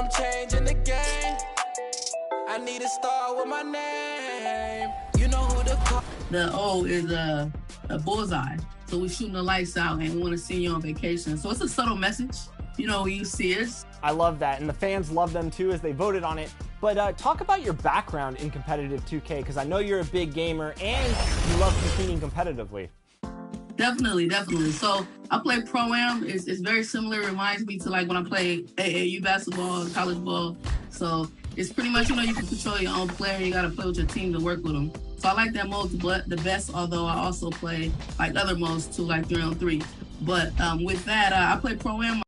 I'm changing the game. I need to start with my name. You know who the call. The O is a bullseye. So we're shooting the lights out and we want to see you on vacation. So it's a subtle message, you know, when you see us. I love that, and the fans love them too as they voted on it. But talk about your background in competitive 2K, because I know you're a big gamer and you love competing competitively. Definitely. So I play Pro-Am. It's very similar. It reminds me to like when I play AAU basketball, college ball. So it's pretty much, you know, you can control your own player. You got to play with your team to work with them. So I like that mode the best, although I also play like other modes too, like 3-on-3. But with that, I play Pro-Am.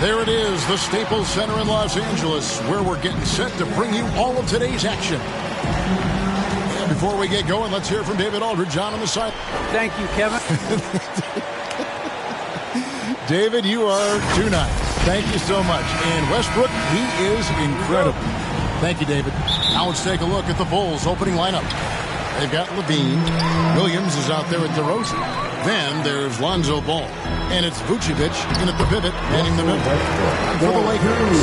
There it is, the Staples Center in Los Angeles, where we're getting set to bring you all of today's action. And before we get going, let's hear from David Aldridge on the side. Thank you, Kevin. David, you are too nice. Thank you so much. And Westbrook, he is incredible. Thank you, David. Now let's take a look at the Bulls' opening lineup. They've got Levine. Williams is out there at DeRozan. Then there's Lonzo Ball. And it's Vucevic in at the pivot, manning the middle. For the Lakers,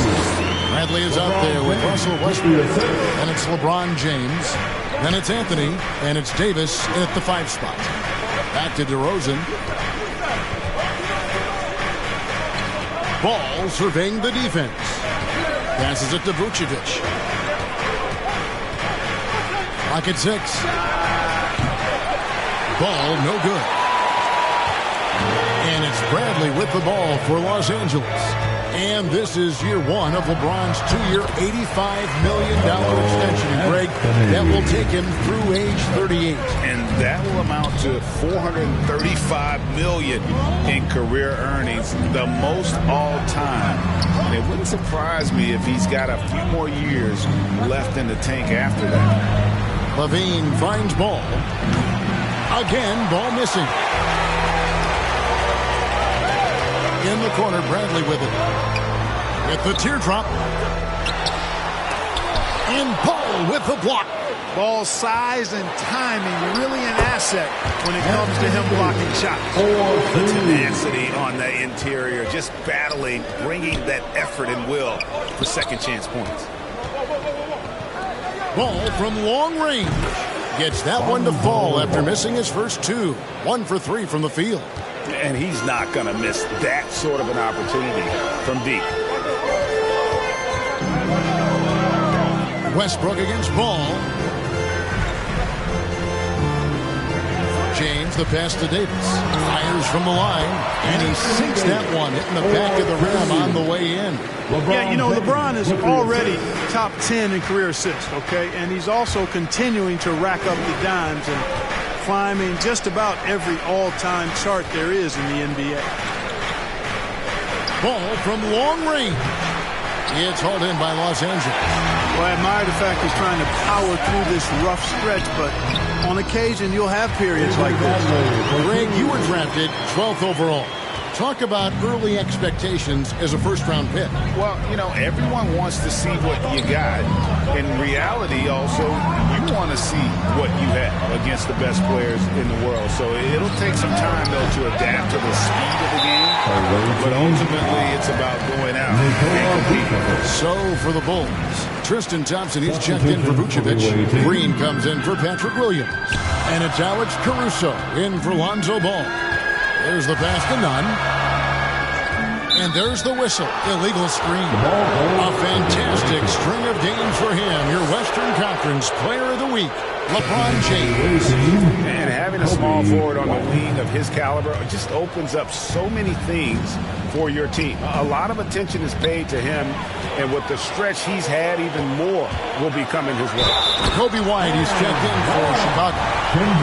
Bradley is out there with Russell Westbrook. Then it's LeBron James. Then it's Anthony. And it's Davis at the 5 spot. Back to DeRozan. Ball surveying the defense. Passes it to Vucevic. Clock at 6. Ball no good. And it's Bradley with the ball for Los Angeles. And this is year 1 of LeBron's 2-year, $85 million extension. And Greg, that will take him through age 38. And that will amount to $435 million in career earnings, the most all time. And it wouldn't surprise me if he's got a few more years left in the tank after that. Levine finds Ball. Again, Ball missing. In the corner, Bradley with it. With the teardrop. And Ball with the block. Ball's size and timing really an asset when it comes to him blocking shots. The tenacity on the interior, just battling, bringing that effort and will for second chance points. Ball from long range. Gets that one to fall after missing his first 2. 1 for 3 from the field. And he's not going to miss that sort of an opportunity from deep. Westbrook against Ball. James, the pass to Davis. Fires from the line. And he sinks that one, hitting the back of the rim on the way in. Yeah, you know, LeBron is already top 10 in career assists, okay? And he's also continuing to rack up the dimes and climbing just about every all-time chart there is in the NBA. Ball from long range. It's hauled in by Los Angeles. Well, I admire the fact he's trying to power through this rough stretch, but on occasion you'll have periods like this. Greg, you were drafted 12th overall. Talk about early expectations as a first-round pick. Well, you know, everyone wants to see what you got. In reality, also, you want to see what you have against the best players in the world. So it'll take some time, though, to adapt to the speed of the game. But ultimately, it's about going out and competing. So for the Bulls, Tristan Thompson, he's checked in for Vucevic. Green comes in for Patrick Williams. And it's Alex Caruso in for Lonzo Ball. There's the pass to Nunn. And there's the whistle. Illegal screen. A fantastic string of games for him. Your Western Conference Player of the Week, LeBron James. And having a small forward on the wing of his caliber just opens up so many things for your team. A lot of attention is paid to him. And with the stretch he's had, even more will be coming his way. Kobe White, he's checked in for Chicago.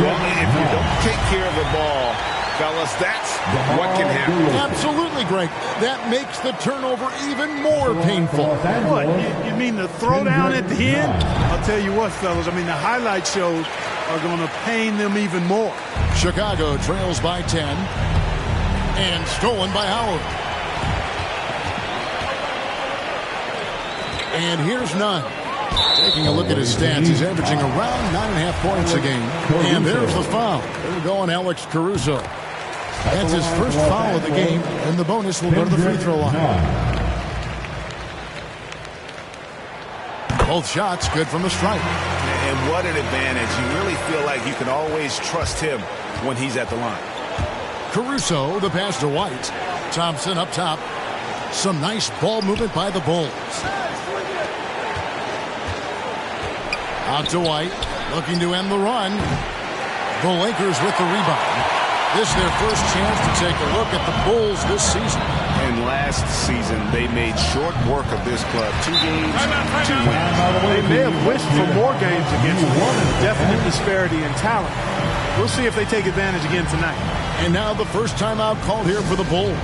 Well, if you don't take care of the ball, fellas, that's what can happen. Absolutely, Greg. That makes the turnover even more painful. What? You mean the throwdown at the end? I'll tell you what, fellas. I mean, the highlight shows are going to pain them even more. Chicago trails by 10. And stolen by Howard. And here's Nunn. Taking a look at his stats, he's averaging around 9.5 points a game. And there's the foul. They're going Alex Caruso. That's his first foul of the game, and the bonus will go to the free throw line. Both shots good from the stripe. And what an advantage. You really feel like you can always trust him when he's at the line. Caruso, the pass to White. Thompson up top. Some nice ball movement by the Bulls. Out to White, looking to end the run. The Lakers with the rebound. This is their first chance to take a look at the Bulls this season. And last season, they made short work of this club. 2 games, 2 wins. They may have wished for more games against one definite disparity in talent. We'll see if they take advantage again tonight. And now the first timeout called here for the Bulls.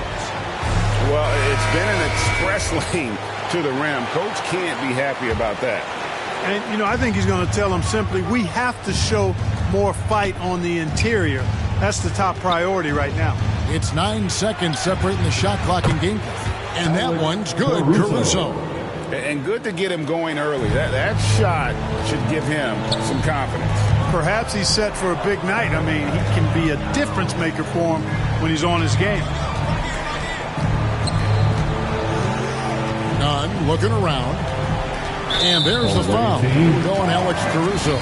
Well, it's been an express lane to the rim. Coach can't be happy about that. And, you know, I think he's going to tell them simply, we have to show more fight on the interior. That's the top priority right now. It's 9 seconds separating the shot clock and game clock. And that one's good, Caruso. And good to get him going early. That shot should give him some confidence. Perhaps he's set for a big night. I mean, he can be a difference maker for him when he's on his game. Nunn looking around. And there's the foul. Going Alex Caruso.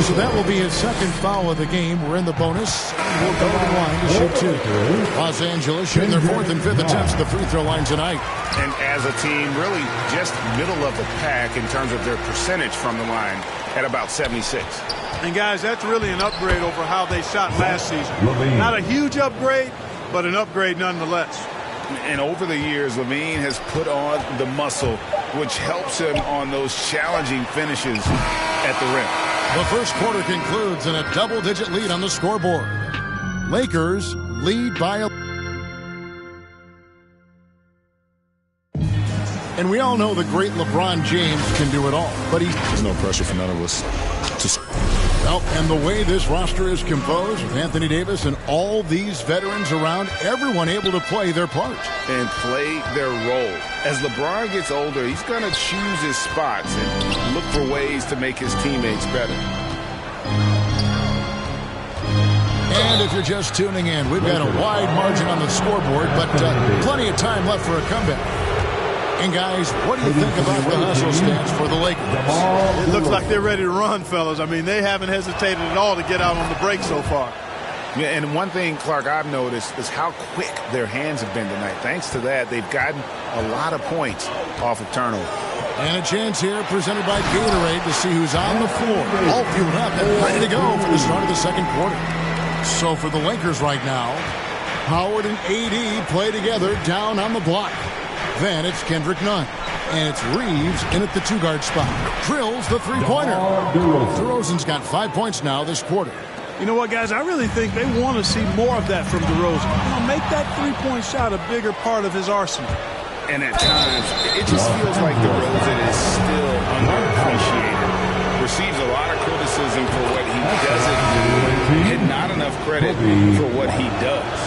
So that will be his second foul of the game. We're in the bonus. We'll go to the line to shoot 2. Los Angeles shooting their 4th and 5th attempts at the free throw line tonight. And as a team, really just middle of the pack in terms of their percentage from the line at about 76. And guys, that's really an upgrade over how they shot last season. Not a huge upgrade, but an upgrade nonetheless. And over the years, LaVine has put on the muscle, which helps him on those challenging finishes at the rim. The first quarter concludes in a double-digit lead on the scoreboard. Lakers lead by a... And we all know the great LeBron James can do it all, but there's no pressure for none of us to... Well, and the way this roster is composed with Anthony Davis and all these veterans around, everyone able to play their part. And play their role. As LeBron gets older, he's going to choose his spots and look for ways to make his teammates better. And if you're just tuning in, we've got a wide margin on the scoreboard, but plenty of time left for a comeback. And guys, what do you think about the hustle stats for the Lakers? It looks like they're ready to run, fellas. I mean, they haven't hesitated at all to get out on the break so far. Yeah, and one thing, Clark, I've noticed is how quick their hands have been tonight. Thanks to that, they've gotten a lot of points off of turnover. And a chance here presented by Gatorade to see who's on the floor. All fueled up and ready to go for the start of the second quarter. So for the Lakers right now, Howard and AD play together down on the block. Then it's Kendrick Nunn. And it's Reeves in at the 2-guard spot. Drills the 3-pointer. DeRozan's got 5 points now this quarter. You know what, guys? I really think they want to see more of that from DeRozan. You know, make that 3-point shot a bigger part of his arsenal. And at times, it just feels like DeRozan is still underappreciated. Receives a lot of criticism for what he doesn't do, and not enough credit for what he does.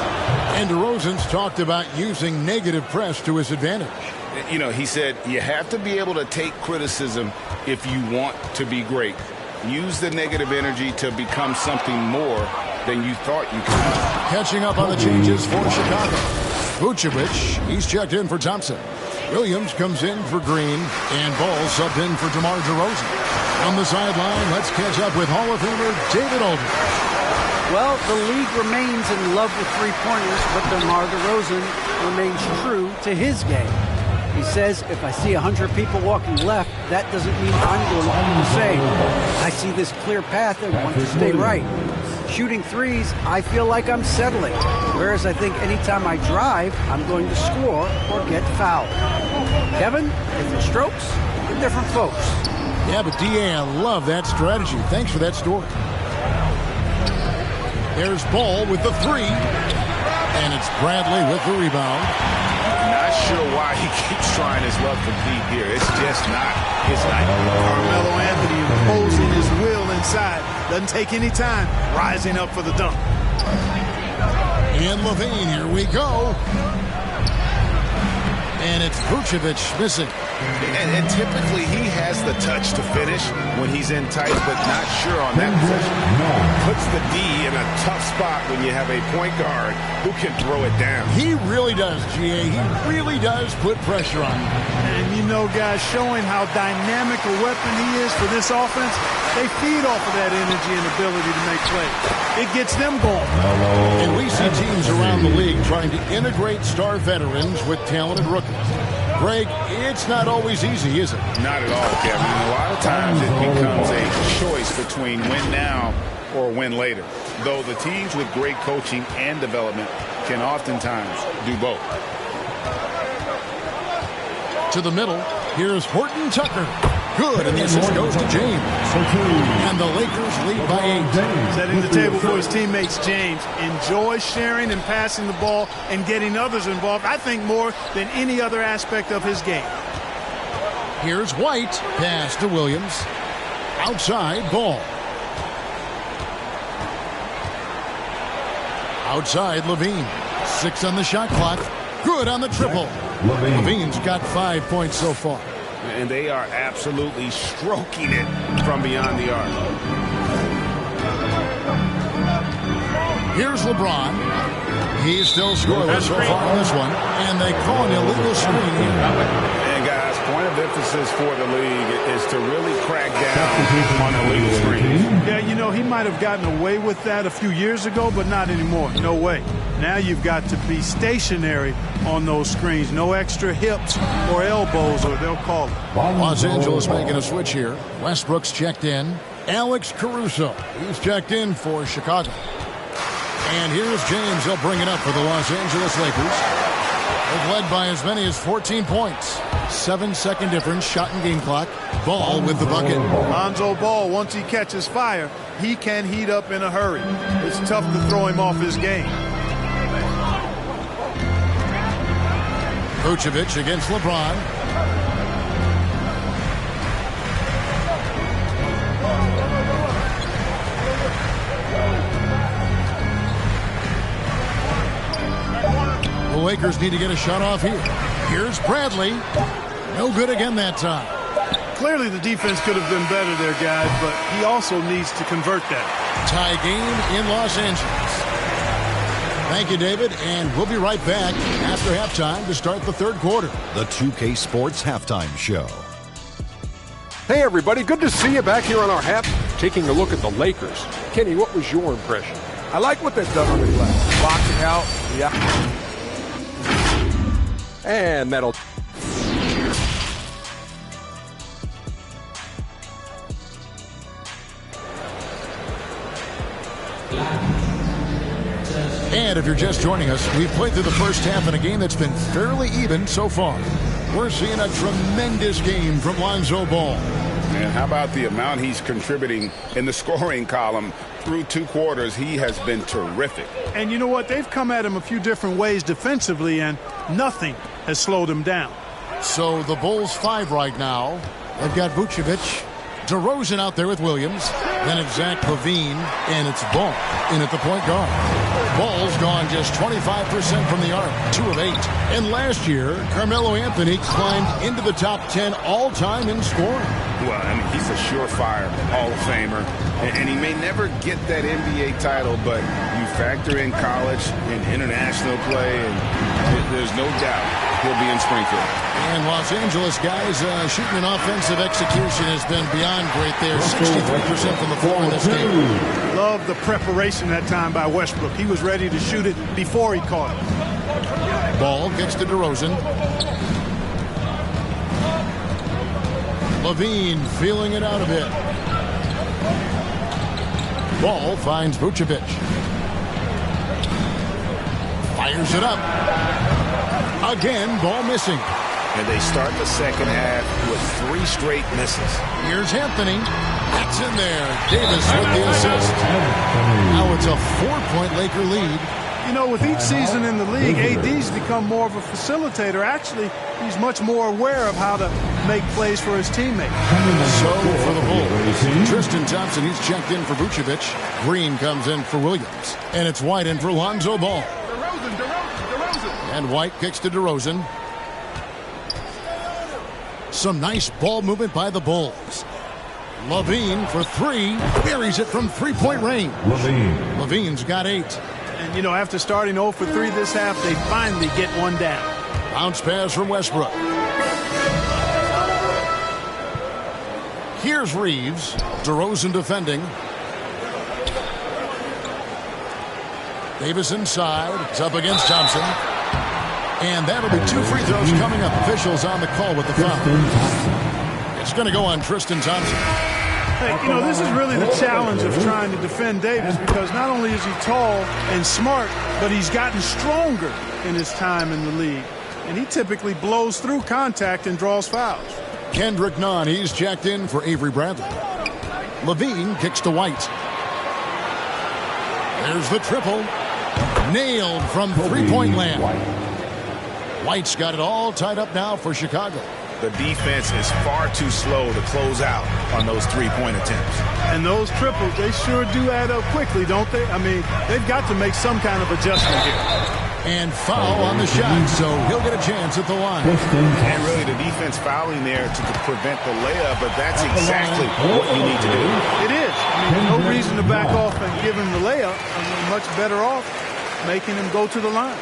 And DeRozan's talked about using negative press to his advantage. You know, he said, you have to be able to take criticism if you want to be great. Use the negative energy to become something more than you thought you could. Catching up on the changes for Chicago. Vucevic, he's checked in for Thompson. Williams comes in for Green, and Ball subbed in for DeMar DeRozan. On the sideline, let's catch up with Hall of Famer David Aldridge. Well, the league remains in love with three-pointers, but DeMar DeRozan remains true to his game. He says, if I see 100 people walking left, that doesn't mean I'm going to do the same. I see this clear path and want to stay right. Shooting threes, I feel like I'm settling. Whereas I think anytime I drive, I'm going to score or get fouled. Kevin, different strokes for different folks. Yeah, but D.A., I love that strategy. Thanks for that story. There's Ball with the 3. And it's Bradley with the rebound. Not sure why he keeps trying his luck from deep here. It's just not his night. Carmelo Anthony imposing his will inside. Doesn't take any time. Rising up for the dunk. And LaVine, here we go. And it's Vucevic missing. And typically he has the touch to finish when he's in tight, but not sure on that possession. Puts the D in a tough spot when you have a point guard who can throw it down. He really does, GA. He really does put pressure on him. And you know, guys, showing how dynamic a weapon he is for this offense, they feed off of that energy and ability to make plays. It gets them going. And we see teams around the league trying to integrate star veterans with talented rookies. Greg, it's not always easy, is it? Not at all, Kevin. And a lot of times it becomes a choice between win now or win later. Though the teams with great coaching and development can oftentimes do both. To the middle, here's Horton Tucker. Good, and the assist goes to James. And the Lakers lead by 8. Setting the table for his teammates, James enjoys sharing and passing the ball and getting others involved, I think, more than any other aspect of his game. Here's White. Pass to Williams. Outside, Ball. Outside, Levine. 6 on the shot clock. Good on the triple. Levine's got 5 points so far. And they are absolutely stroking it from beyond the arc. Here's LeBron. He's still scoreless so far on this one. And they call an illegal screen here. And guys, point of emphasis for the league is to really crack down on illegal screens. Yeah, you know, he might have gotten away with that a few years ago, but not anymore. No way. Now you've got to be stationary on those screens. No extra hips or elbows, or they'll call it. Los Angeles making a switch here. Westbrook's checked in. Alex Caruso. He's checked in for Chicago. And here's James. He'll bring it up for the Los Angeles Lakers. They've led by as many as 14 points. 7-second difference, shot and game clock. Ball with the bucket. Lonzo Ball, once he catches fire, he can heat up in a hurry. It's tough to throw him off his game. Vucevic against LeBron. The Lakers need to get a shot off here. Here's Bradley. No good again that time. Clearly the defense could have been better there, guys, but he also needs to convert that. Tie game in Los Angeles. Thank you, David, and we'll be right back after halftime to start the third quarter. The 2K Sports Halftime Show. Hey, everybody. Good to see you back here on our half. Taking a look at the Lakers. Kenny, what was your impression? I like what they've done on the glass. Boxing out. Yeah. And that'll... And if you're just joining us, we've played through the first half in a game that's been fairly even so far. We're seeing a tremendous game from Lonzo Ball. And how about the amount he's contributing in the scoring column through 2 quarters? He has been terrific. And you know what? They've come at him a few different ways defensively, and nothing has slowed him down. So the Bulls 5 right now. They've got Vucevic, DeRozan out there with Williams. Then it's Zach LaVine, and it's Ball in at the point guard. Ball's gone just 25% from the arc, 2 of 8. And last year, Carmelo Anthony climbed into the top 10 all-time in scoring. Well, I mean, he's a surefire Hall of Famer, and he may never get that NBA title, but you factor in college and international play, and there's no doubt he'll be in Springfield. And Los Angeles guys shooting an offensive execution has been beyond great there. 63% from the floor in this game. Love the preparation that time by Westbrook. He was ready to shoot it before he caught it. Ball gets to DeRozan. LaVine feeling it out a bit. Ball finds Vucevic. Fires it up. Again, Ball missing. And they start the second half with 3 straight misses. Here's Anthony. That's in there. Davis with the assist. Now it's a 4-point Laker lead. You know, with each season in the league, AD's become more of a facilitator. Actually, he's much more aware of how to make plays for his teammates. So for the Bulls, Tristan Thompson, he's checked in for Vucevic. Green comes in for Williams. And it's White in for Lonzo Ball. DeRozan. And White kicks to DeRozan. Some nice ball movement by the Bulls. Levine for three. Buries it from three-point range. Levine's got 8. And, you know, after starting 0 for 3 this half, they finally get one down. Bounce pass from Westbrook. Here's Reeves. DeRozan defending. Davis inside. It's up against Thompson. And that'll be 2 free throws coming up. Officials on the call with the foul. It's going to go on Tristan Thompson. Hey, you know, this is really the challenge of trying to defend Davis, because not only is he tall and smart, but he's gotten stronger in his time in the league. And he typically blows through contact and draws fouls. Kendrick Nunn, he's checked in for Avery Bradley. Levine kicks to White. There's the triple. Nailed from three-point land. White's got it all tied up now for Chicago. The defense is far too slow to close out on those three-point attempts. And those triples, they sure do add up quickly, don't they? I mean, they've got to make some kind of adjustment here. And foul on the shot, so he'll get a chance at the line. And really, the defense fouling there to prevent the layup, but that's exactly what you need to do. It is. I mean, no reason to back off and give him the layup. I mean, much better off making him go to the line.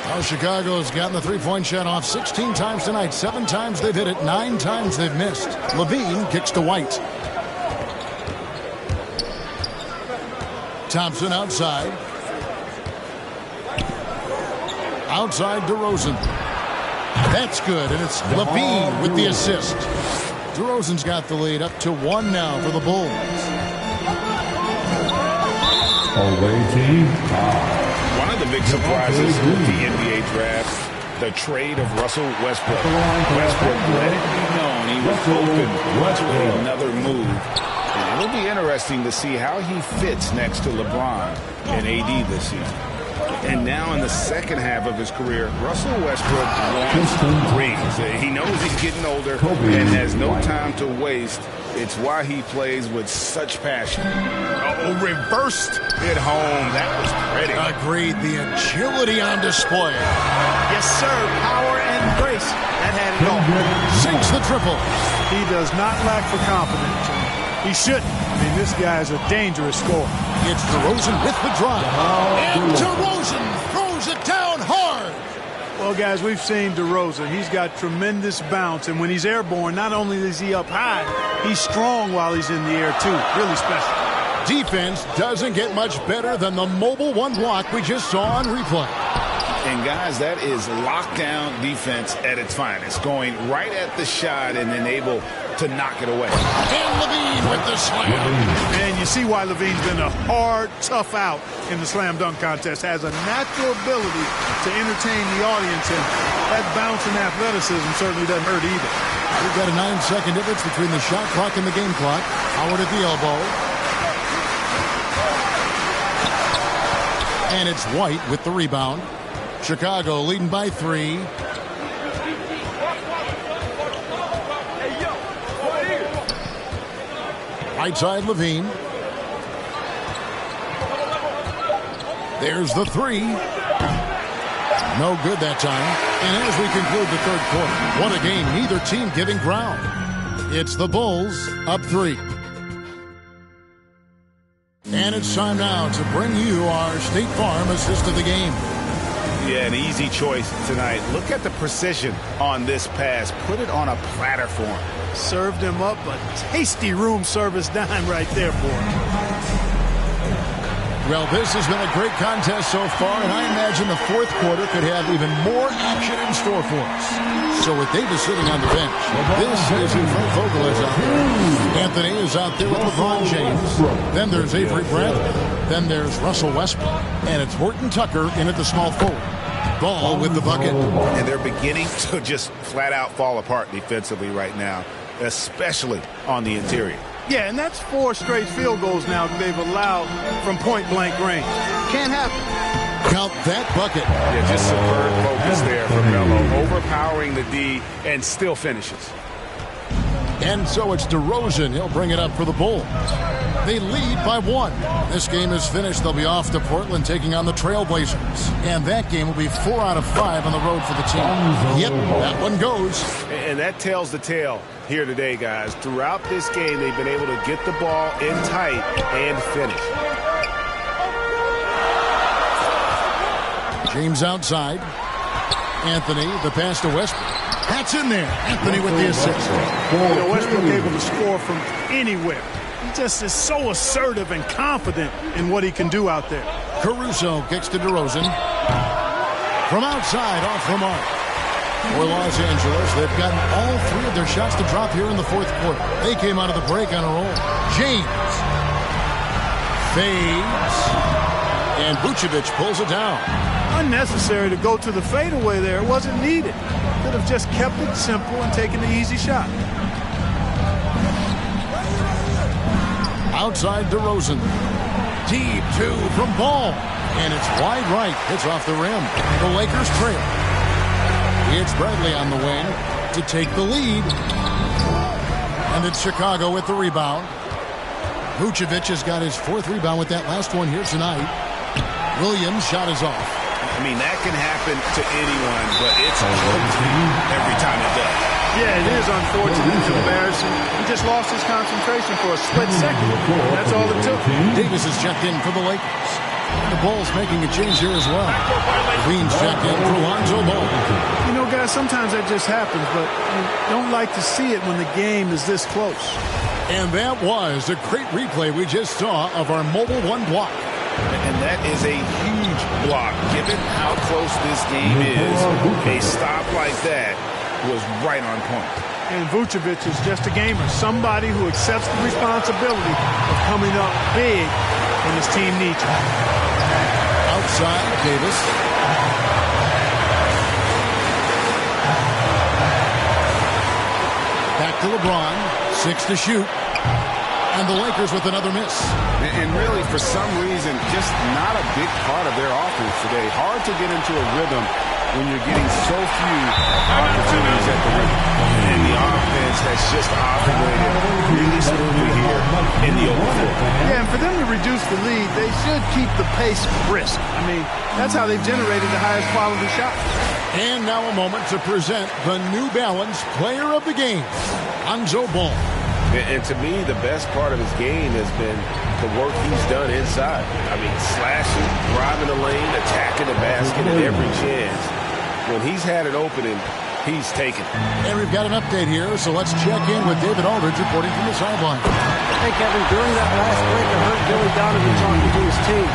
Well, Chicago's gotten the three-point shot off 16 times tonight. 7 times they've hit it, 9 times they've missed. Levine kicks to White. Thompson outside. Outside DeRozan. That's good, and it's Levine with the assist. DeRozan's got the lead up to 1 now for the Bulls. Away team. One of the big surprises with the NBA draft, the trade of Russell Westbrook. Westbrook let it be known he was open to another move. And it'll be interesting to see how he fits next to LeBron and AD this season. And now in the second half of his career, Russell Westbrook wants rings. He knows he's getting older and has no time to waste. It's why he plays with such passion. Oh, reversed at home. That was pretty. Agreed. The agility on display. Yes, sir. Power and grace. That had it all. Sinks the triple. He does not lack for confidence. He shouldn't. I mean, this guy's a dangerous scorer. It's DeRozan with the drive. And DeRozan throws it down hard. Well, guys, we've seen DeRozan. He's got tremendous bounce, and when he's airborne, not only is he up high, he's strong while he's in the air, too. Really special. Defense doesn't get much better than the mobile one block we just saw on replay. And, guys, that is lockdown defense at its finest, going right at the shot and then able to knock it away. And Levine with the slam. And you see why Levine's been a hard, tough out in the slam dunk contest. Has a natural ability to entertain the audience, and that bounce and athleticism certainly doesn't hurt either. We've got a 9-second difference between the shot clock and the game clock. Howard at the elbow. And it's White with the rebound. Chicago leading by 3. Right side, Levine. There's the 3. No good that time. And as we conclude the third quarter, what a game. Neither team giving ground. It's the Bulls up 3. And it's time now to bring you our State Farm assist of the game. Yeah, an easy choice tonight. Look at the precision on this pass. Put it on a platter for him. Served him up a tasty room service dime right there for him. Well, this has been a great contest so far, and I imagine the fourth quarter could have even more action in store for us. So with Davis sitting on the bench, this is who Frank Vogel is out there. Anthony is out there with LeBron James. Then there's Avery Bradley. Then there's Russell Westbrook. And it's Horton Tucker in at the small forward. Ball with the bucket. And they're beginning to just flat out fall apart defensively right now, especially on the interior. Yeah, and that's 4 straight field goals now they've allowed from point-blank range. Can't happen. Count that bucket. Yeah, just superb focus there from Melo, overpowering the D and still finishes. And so it's DeRozan. He'll bring it up for the Bulls. They lead by 1. This game is finished. They'll be off to Portland taking on the Trailblazers. And that game will be 4 out of 5 on the road for the team. Yep, that one goes. And that tells the tale here today, guys. Throughout this game, they've been able to get the ball in tight and finish. James outside. Anthony, the pass to Westbrook. That's in there. Anthony with the assist. Westbrook able to score from anywhere. He just is so assertive and confident in what he can do out there. Caruso kicks to DeRozan. From outside, off the mark. For Los Angeles, they've gotten all 3 of their shots to drop here in the 4th quarter. They came out of the break on a roll. James fades. And Vucevic pulls it down. Unnecessary to go to the fadeaway there. It wasn't needed. Could have just kept it simple and taken the easy shot. Outside DeRozan. Deep 2 from Ball. And it's wide right. Hits off the rim. The Lakers trail. It's Bradley on the wing to take the lead. And it's Chicago with the rebound. Vucevic has got his 4th rebound with that last one here tonight. Williams' shot is off. I mean, that can happen to anyone, but it's every time it does. Yeah, it is unfortunate. It's embarrassing. He just lost his concentration for a split second. That's all it took. Davis is checked in for the Lakers. And the Bulls making a change here as well. Levine's checked in for Lonzo Ball. You know, guys, sometimes that just happens, but you don't like to see it when the game is this close. And that was a great replay we just saw of our Mobile 1 block. And that is a huge block. Given how close this game is, a stop like that was right on point. And Vucevic is just a gamer, somebody who accepts the responsibility of coming up big when his team needs him. Outside, Davis. Back to LeBron. 6 to shoot. And the Lakers with another miss. And really, for some reason, just not a big part of their offense today. Hard to get into a rhythm when you're getting so few opportunities at the rim. And the offense has just operated really smoothly here in the open floor. Yeah, and for them to reduce the lead, they should keep the pace brisk. I mean, that's how they've generated the highest quality shots. And now a moment to present the New Balance Player of the Game, Lonzo Ball. And to me, the best part of his game has been the work he's done inside. I mean, slashing, driving the lane, attacking the basket at every chance. When he's had an opening, he's taken. And we've got an update here, so let's check in with David Aldridge reporting from the sideline. Hey, Kevin, during that last break, I heard Billy Donovan talking to his team.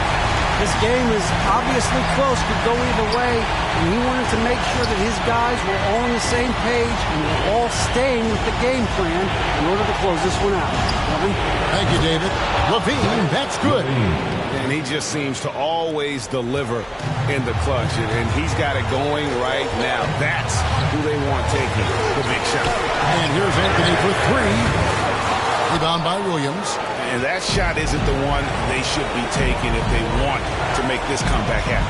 This game is obviously close, could go either way, and he wanted to make sure that his guys were all on the same page and were all staying with the game plan in order to close this one out. Kevin? Thank you, David. Levine, that's good. And he just seems to always deliver in the clutch, and he's got it going right now. That's who they want taking the big shot. And here's Anthony for 3. Rebound by Williams. And that shot isn't the one they should be taking if they want to make this comeback happen.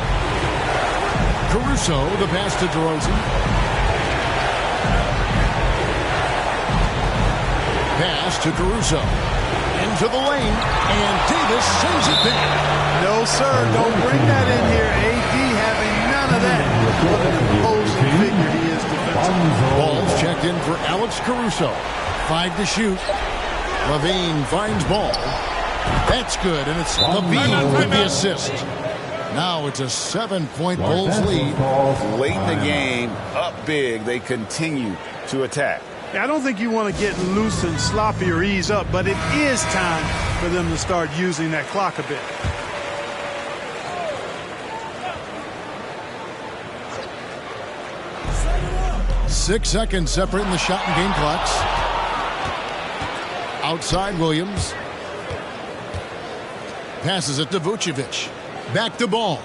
Caruso, the pass to DeRozan. Pass to Caruso. Into the lane. And Davis sends it there. No, sir. Don't bring that in here. AD having none of that. What an imposing figure he is defensively. Ball's checked in for Alex Caruso. 5 to shoot. Levine finds Ball. That's good, and it's Levine with the assist. Now it's a 7-point Bulls lead. Late in the game, up big, they continue to attack. I don't think you want to get loose and sloppy or ease up, but it is time for them to start using that clock a bit. Six seconds separating the shot and game clocks. Outside Williams. Passes it to Vucevic. Back to Ball.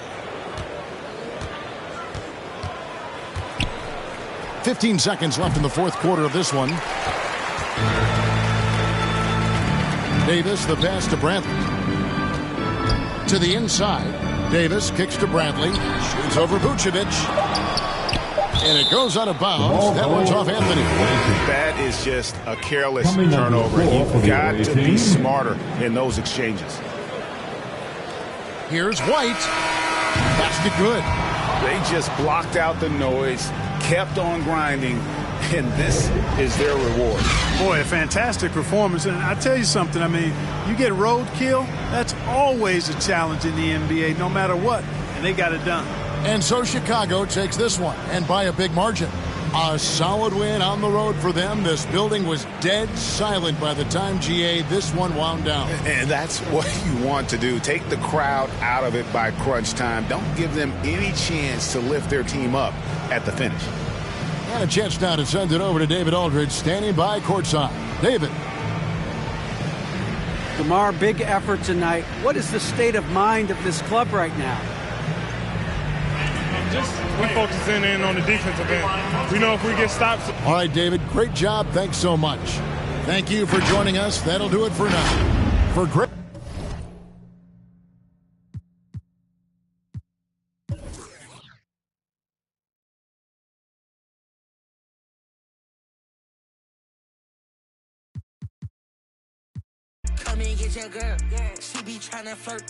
15 seconds left in the 4th quarter of this one. Davis, the pass to Bradley. To the inside. Davis kicks to Bradley. Shoots over Vucevic. And it goes out of bounds. That one's off Anthony. That is just a careless turnover. You've got to be smarter in those exchanges. Here's White. Basket good. They just blocked out the noise, kept on grinding, and this is their reward. Boy, a fantastic performance. And I tell you something, I mean, you get roadkill, that's always a challenge in the NBA, no matter what. And they got it done. And so Chicago takes this one, and by a big margin. A solid win on the road for them. This building was dead silent by the time, GA, this one wound down. And that's what you want to do. Take the crowd out of it by crunch time. Don't give them any chance to lift their team up at the finish. And a chance now to send it over to David Aldridge, standing by courtside. David. DeMar, big effort tonight. What is the state of mind of this club right now? We're focusing in on the defensive end. We know if we get stops. All right, David, great job. Thanks so much. Thank you for joining us. That'll do it for now. For great. Come and get your girl. She be trying to flirt.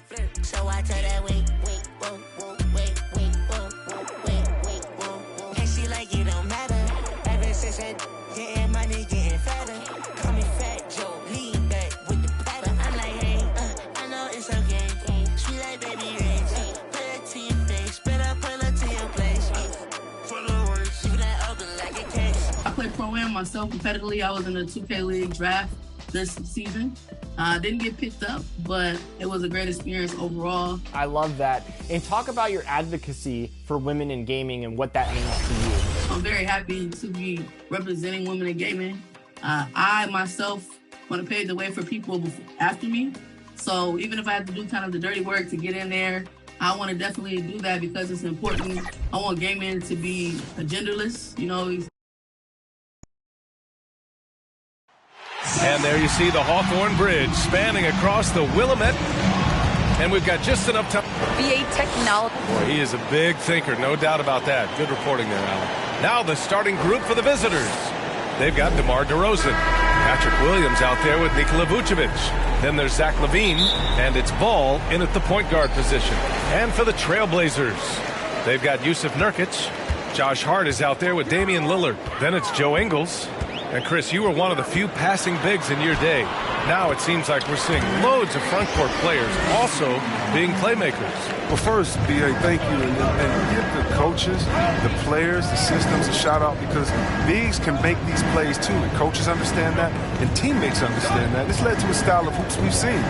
So I tell that wait, whoa, whoa, wait, whoa, whoa. And she like it don't matter. Ever since that getting money, getting fatter. Call me Fat Joe, lean back with the pattern. I'm like, hey, I know it's okay. Sweet like baby rings. Put it to your face, better pull it to your place. For the worst, you that open like a case. I played Pro-Am myself competitively. I was in the 2K League draft this season. Didn't get picked up, but it was a great experience overall. I love that. And talk about your advocacy for women in gaming and what that means to you. I'm very happy to be representing women in gaming. I myself want to pave the way for people after me. So even if I have to do kind of the dirty work to get in there, I want to definitely do that because it's important. I want gaming to be genderless, you know. And there you see the Hawthorne Bridge spanning across the Willamette. And we've got just enough time. VA technology. Boy, he is a big thinker, no doubt about that. Good reporting there, Alan. Now the starting group for the visitors. They've got DeMar DeRozan. Patrick Williams out there with Nikola Vucevic. Then there's Zach LaVine, and it's Ball in at the point guard position. And for the Trailblazers, they've got Yusuf Nurkic. Josh Hart is out there with Damian Lillard. Then it's Joe Ingles. And Chris, you were one of the few passing bigs in your day. Now it seems like we're seeing loads of front court players also being playmakers. Well, first, B.A., thank you. And give the coaches, the players, the systems a shout out because bigs can make these plays too. And coaches understand that and teammates understand that. This led to a style of hoops we've seen.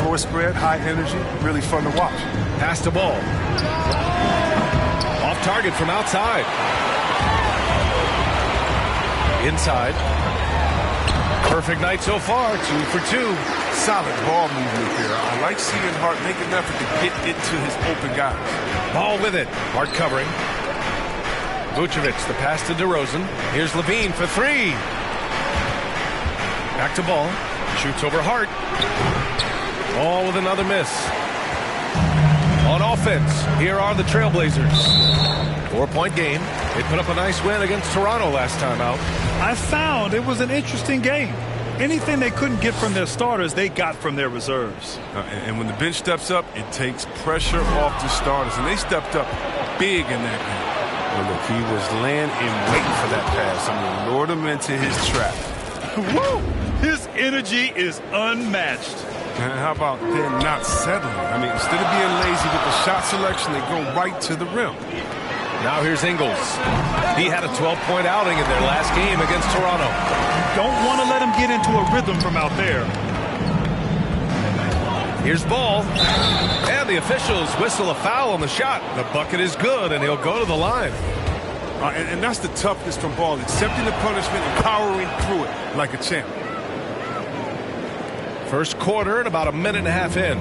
Floor spread, high energy, really fun to watch. Pass the ball. Off target from outside. Inside. Perfect night so far, 2 for 2. Solid ball movement there. I like seeing Hart make an effort to get it to his open guys. Ball with it. Hart covering. Vucevic, the pass to DeRozan. Here's LaVine for 3. Back to Ball. Shoots over Hart. Ball with another miss. On offense, here are the Trailblazers. 4-point game. They put up a nice win against Toronto last time out. I found it was an interesting game. Anything they couldn't get from their starters, they got from their reserves. And when the bench steps up, it takes pressure off the starters. And they stepped up big in that game. Well, look, he was laying in wait for that pass. I mean, lured him into his trap. Woo! His energy is unmatched. And how about them not settling? I mean, instead of being lazy with the shot selection, they go right to the rim. Now here's Ingles. He had a 12-point outing in their last game against Toronto. Don't want to let him get into a rhythm from out there. Here's Ball. And the officials whistle a foul on the shot. The bucket is good, and he'll go to the line. And that's the toughness from Ball, accepting the punishment and powering through it like a champ. First quarter and about a minute and a half in.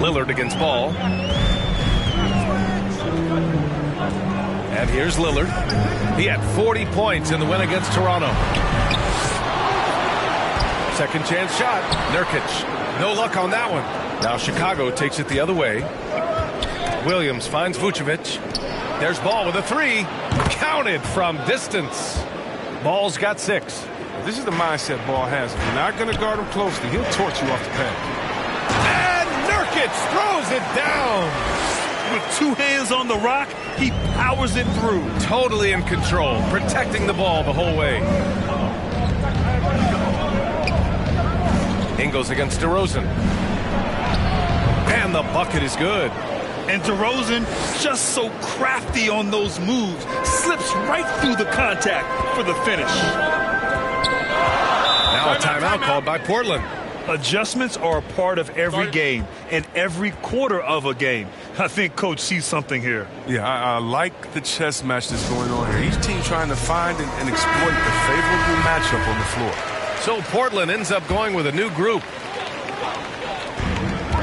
Lillard against Ball. And here's Lillard. He had 40 points in the win against Toronto. Second chance shot. Nurkic. No luck on that one. Now Chicago takes it the other way. Williams finds Vucevic. There's Ball with a three. Counted from distance. Ball's got 6. This is the mindset Ball has. If you're not going to guard him closely, he'll torch you off the pass. And Nurkic throws it down. With 2 hands on the rock, he powers it through. Totally in control, protecting the ball the whole way. Ingles against DeRozan. And the bucket is good. And DeRozan, just so crafty on those moves, slips right through the contact for the finish. Now a timeout called by Portland. Adjustments are a part of every game and every quarter of a game. I think Coach sees something here. Yeah, I like the chess match that's going on here. Each team trying to find and exploit the favorable matchup on the floor. So Portland ends up going with a new group.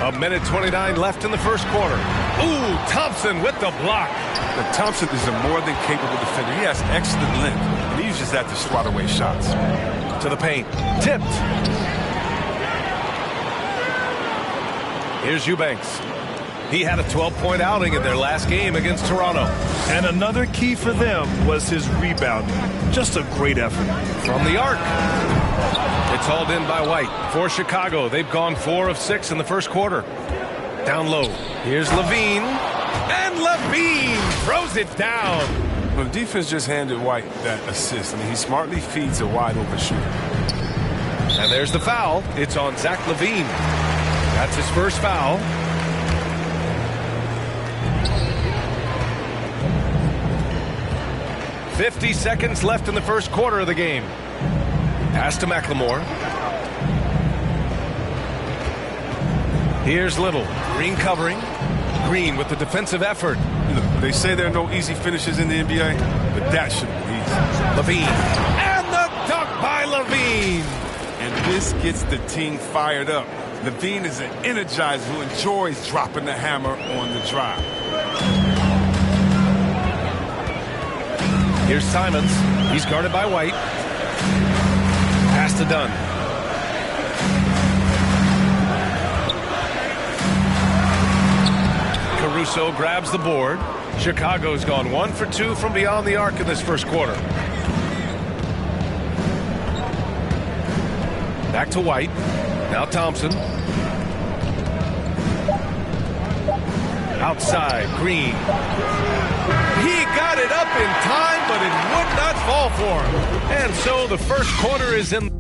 1:29 left in the first quarter. Ooh, Thompson with the block. But Thompson is a more than capable defender. He has excellent length, and he uses that to swat away shots. To the paint. Tipped. Here's Eubanks. He had a 12-point outing in their last game against Toronto. And another key for them was his rebounding. Just a great effort. From the arc. It's hauled in by White. For Chicago, they've gone 4 of 6 in the first quarter. Down low. Here's Levine. And Levine throws it down. Well, the defense just handed White that assist. I mean, he smartly feeds a wide-open shooter. And there's the foul. It's on Zach Levine. That's his first foul. "50 seconds left in the first quarter of the game. Pass to McLemore. Here's Little. Green covering. Green with the defensive effort. They say there are no easy finishes in the NBA, but that should be easy. Levine. And the dunk by Levine. And this gets the team fired up. Levine is an energizer who enjoys dropping the hammer on the drive. Here's Simons. He's guarded by White. Pass to Dunn. Caruso grabs the board. Chicago's gone 1 for 2 from beyond the arc in this first quarter. Back to White. Now Thompson. Outside, Green. He got it up in time, but it would not fall for him. And so the first quarter is in.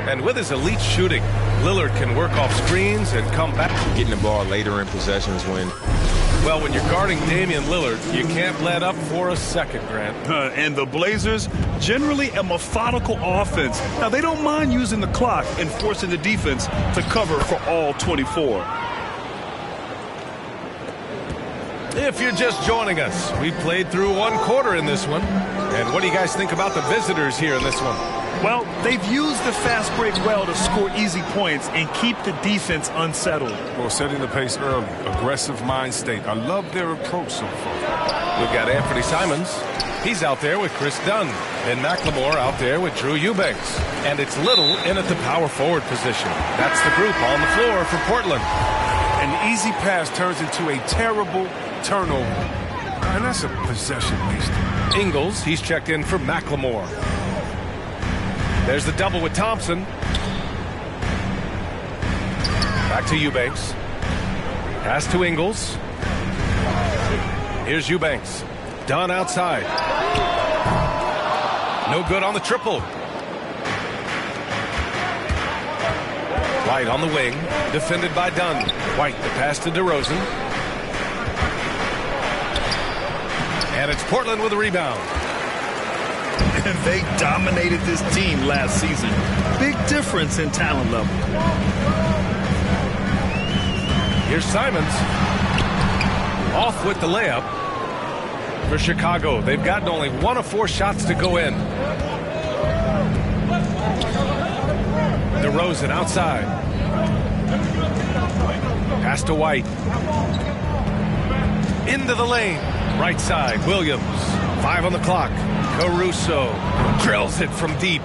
And with his elite shooting, Lillard can work off screens and come back. Getting the ball later in possessions when... Well, when you're guarding Damian Lillard, you can't let up for a second, Grant. And the Blazers, generally a methodical offense. Now, they don't mind using the clock and forcing the defense to cover for all 24. If you're just joining us, we played through 1 quarter in this one. And what do you guys think about the visitors here in this one? Well, they've used the fast break well to score easy points and keep the defense unsettled. Well, setting the pace early, aggressive mind state. I love their approach so far. We've got Anthony Simons. He's out there with Chris Dunn. And McLemore out there with Drew Eubanks. And it's Little in at the power forward position. That's the group on the floor for Portland. An easy pass turns into a terrible turnover. And that's a possession wasted. Ingles, he's checked in for McLemore. There's the double with Thompson. Back to Eubanks. Pass to Ingles. Here's Eubanks. Dunn outside. No good on the triple. White on the wing. Defended by Dunn. White, the pass to DeRozan. And it's Portland with a rebound. And they dominated this team last season. Big difference in talent level. Here's Simons. Off with the layup for Chicago. They've gotten only 1 of 4 shots to go in. DeRozan outside. Pass to White. Into the lane. Right side, Williams. 5 on the clock. Caruso drills it from deep.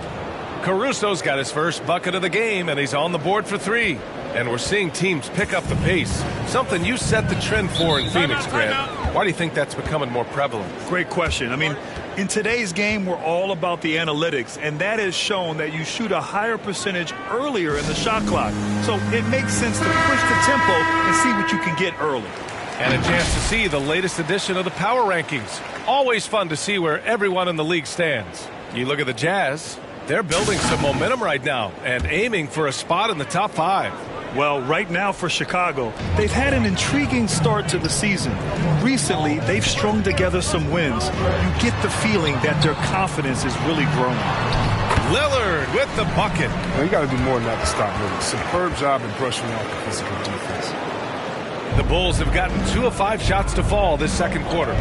Caruso's got his first bucket of the game, and he's on the board for 3. And we're seeing teams pick up the pace, something you set the trend for in Phoenix, Grant. Why do you think that's becoming more prevalent? Great question. I mean, in today's game, we're all about the analytics, and that has shown that you shoot a higher percentage earlier in the shot clock. So it makes sense to push the tempo and see what you can get early. And a chance to see the latest edition of the power rankings. Always fun to see where everyone in the league stands. You look at the Jazz, they're building some momentum right now and aiming for a spot in the top 5. Well, right now for Chicago, they've had an intriguing start to the season. Recently, they've strung together some wins. You get the feeling that their confidence is really growing. Lillard with the bucket. Well, you got to do more than that to stop Lillard. Superb job in brushing out the physical defense. The Bulls have gotten 2 of 5 shots to fall this second quarter.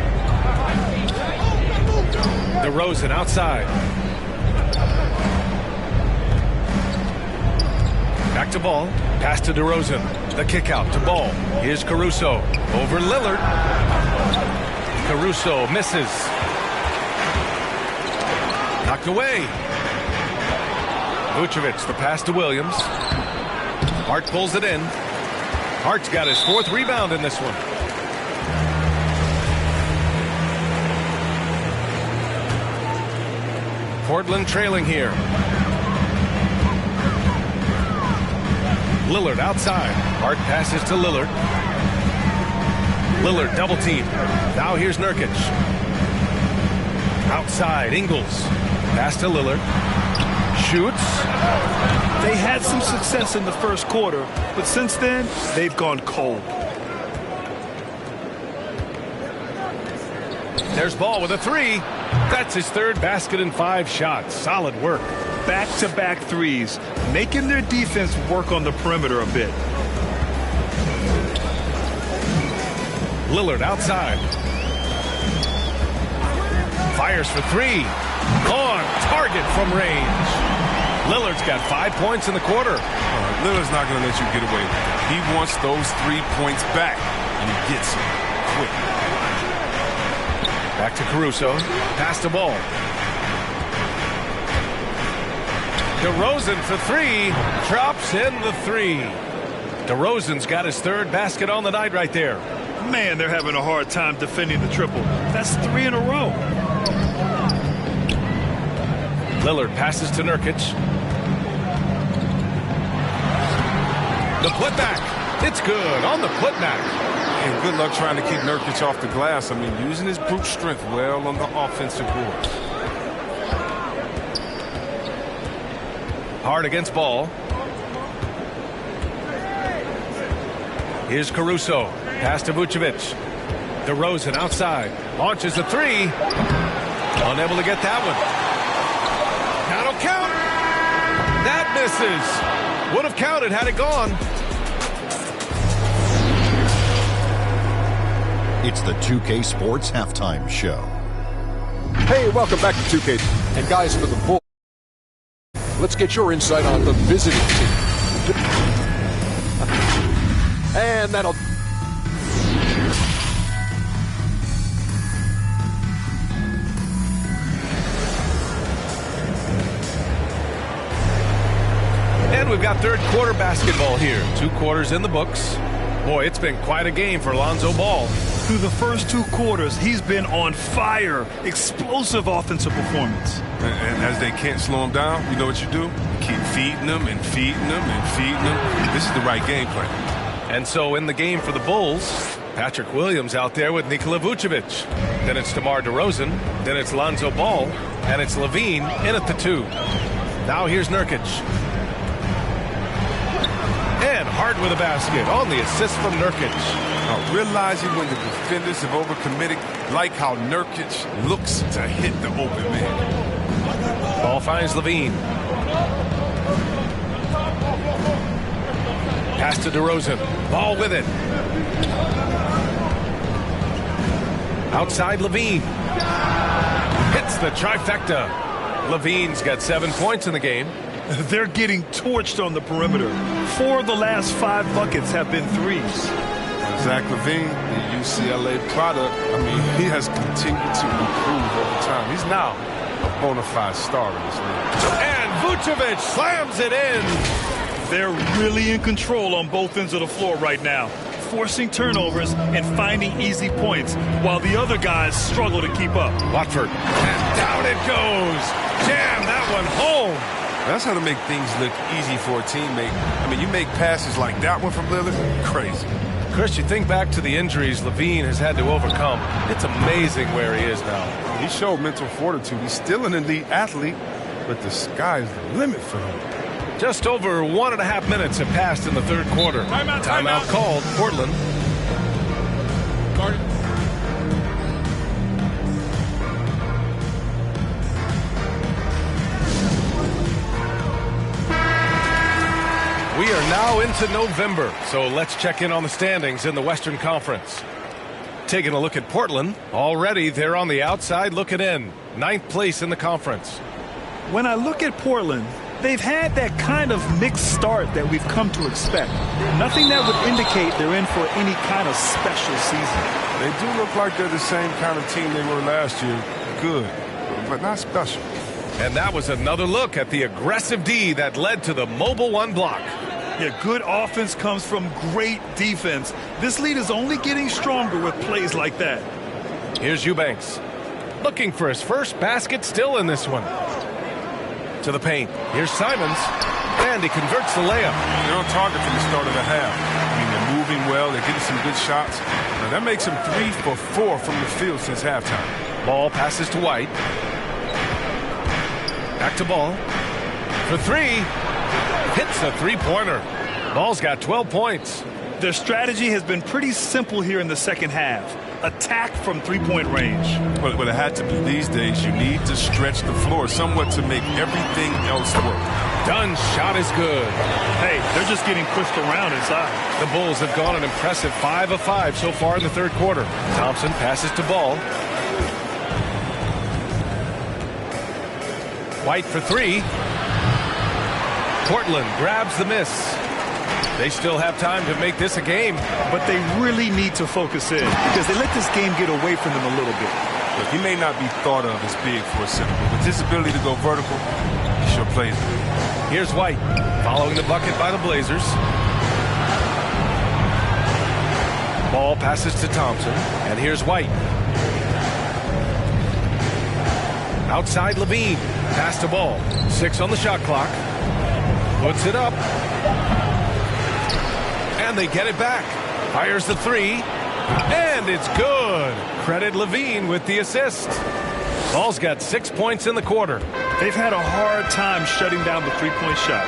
DeRozan outside. Back to Ball. Pass to DeRozan. The kick out to Ball. Here's Caruso. Over Lillard. Caruso misses. Knocked away. Vucevic, the pass to Williams. Hart pulls it in. Hart's got his 4th rebound in this one. Portland trailing here. Lillard outside. Hart passes to Lillard. Lillard double team. Now here's Nurkic. Outside, Ingles. Pass to Lillard. Shoots. They had some success in the first quarter, but since then, they've gone cold. There's Ball with a 3. That's his 3rd basket in 5 shots. Solid work. Back-to-back threes, making their defense work on the perimeter a bit. Lillard outside. Fires for 3. On target from range. Lillard's got 5 points in the quarter. Lillard's not going to let you get away with it. He wants those 3 points back, and he gets them quick. Back to Caruso. Pass to Ball. DeRozan for 3. Drops in the 3. DeRozan's got his 3rd basket on the night right there. Man, they're having a hard time defending the triple. That's 3 in a row. Lillard passes to Nurkic. The putback. It's good on the putback. And good luck trying to keep Nurkic off the glass. I mean, using his brute strength well on the offensive board. Hard against Ball. Here's Caruso. Pass to Vucevic. DeRozan outside. Launches a 3. Unable to get that one. That'll count. That misses. Would have counted had it gone. It's the 2K Sports Halftime Show. Hey, welcome back to 2K. And guys, for the Bulls, let's get your insight on the visiting team. And that'll... And we've got 3rd quarter basketball here. 2 quarters in the books. Boy, it's been quite a game for Lonzo Ball. Through the first 2 quarters, he's been on fire. Explosive offensive performance. And as they can't slow him down, you know what you do? You keep feeding them and feeding them and feeding them. This is the right game plan. And so in the game for the Bulls, Patrick Williams out there with Nikola Vucevic. Then it's DeMar DeRozan. Then it's Lonzo Ball. And it's Levine in at the 2. Now here's Nurkic. And Hart with a basket on the assist from Nurkic. Realizing when the defenders have overcommitted, like how Nurkic looks to hit the open man. Ball finds Levine. Pass to DeRozan. Ball with it. Outside Levine. Hits the trifecta. Levine's got 7 points in the game. They're getting torched on the perimeter. 4 of the last 5 buckets have been threes. Zach LaVine, the UCLA product, I mean, he has continued to improve over time. He's now a bona fide star in this league. And Vucevic slams it in. They're really in control on both ends of the floor right now, forcing turnovers and finding easy points while the other guys struggle to keep up. Watford, and down it goes. Jam that one home. That's how to make things look easy for a teammate. I mean, you make passes like that one from Lillard, crazy. Chris, you think back to the injuries Levine has had to overcome. It's amazing where he is now. He showed mental fortitude. He's still an elite athlete, but the sky's the limit for him. Just over 1.5 minutes have passed in the third quarter. Timeout called. Portland. We are now into November, so let's check in on the standings in the Western Conference. Taking a look at Portland, already they're on the outside looking in. 9th place in the conference. When I look at Portland, they've had that kind of mixed start that we've come to expect. Nothing that would indicate they're in for any kind of special season. They do look like they're the same kind of team they were last year. Good, but not special. And that was another look at the aggressive D that led to the mobile one block. Yeah, good offense comes from great defense. This lead is only getting stronger with plays like that. Here's Eubanks. Looking for his first basket still in this one. To the paint. Here's Simons. And he converts the layup. They're on target from the start of the half. I mean, they're moving well. They're getting some good shots. Now, that makes them 3 for 4 from the field since halftime. Ball passes to White. Back to Ball. For 3. Hits a three-pointer. Ball's got 12 points. Their strategy has been pretty simple here in the second half. Attack from three-point range. But it had to be these days. You need to stretch the floor somewhat to make everything else work. Dunn's shot is good. Hey, they're just getting pushed around inside. The Bulls have gone an impressive 5 of 5 so far in the third quarter. Thompson passes to Ball. White for 3. Portland grabs the miss. They still have time to make this a game. But they really need to focus in because they let this game get away from them a little bit. Look, he may not be thought of as big for a center, but with his ability to go vertical, he sure plays it. Here's White following the bucket by the Blazers. Ball passes to Thompson, and here's White. Outside Levine. Pass to Ball. 6 on the shot clock. Puts it up. And they get it back. Fires the 3. And it's good. Credit Levine with the assist. Ball's got 6 points in the quarter. They've had a hard time shutting down the three-point shot.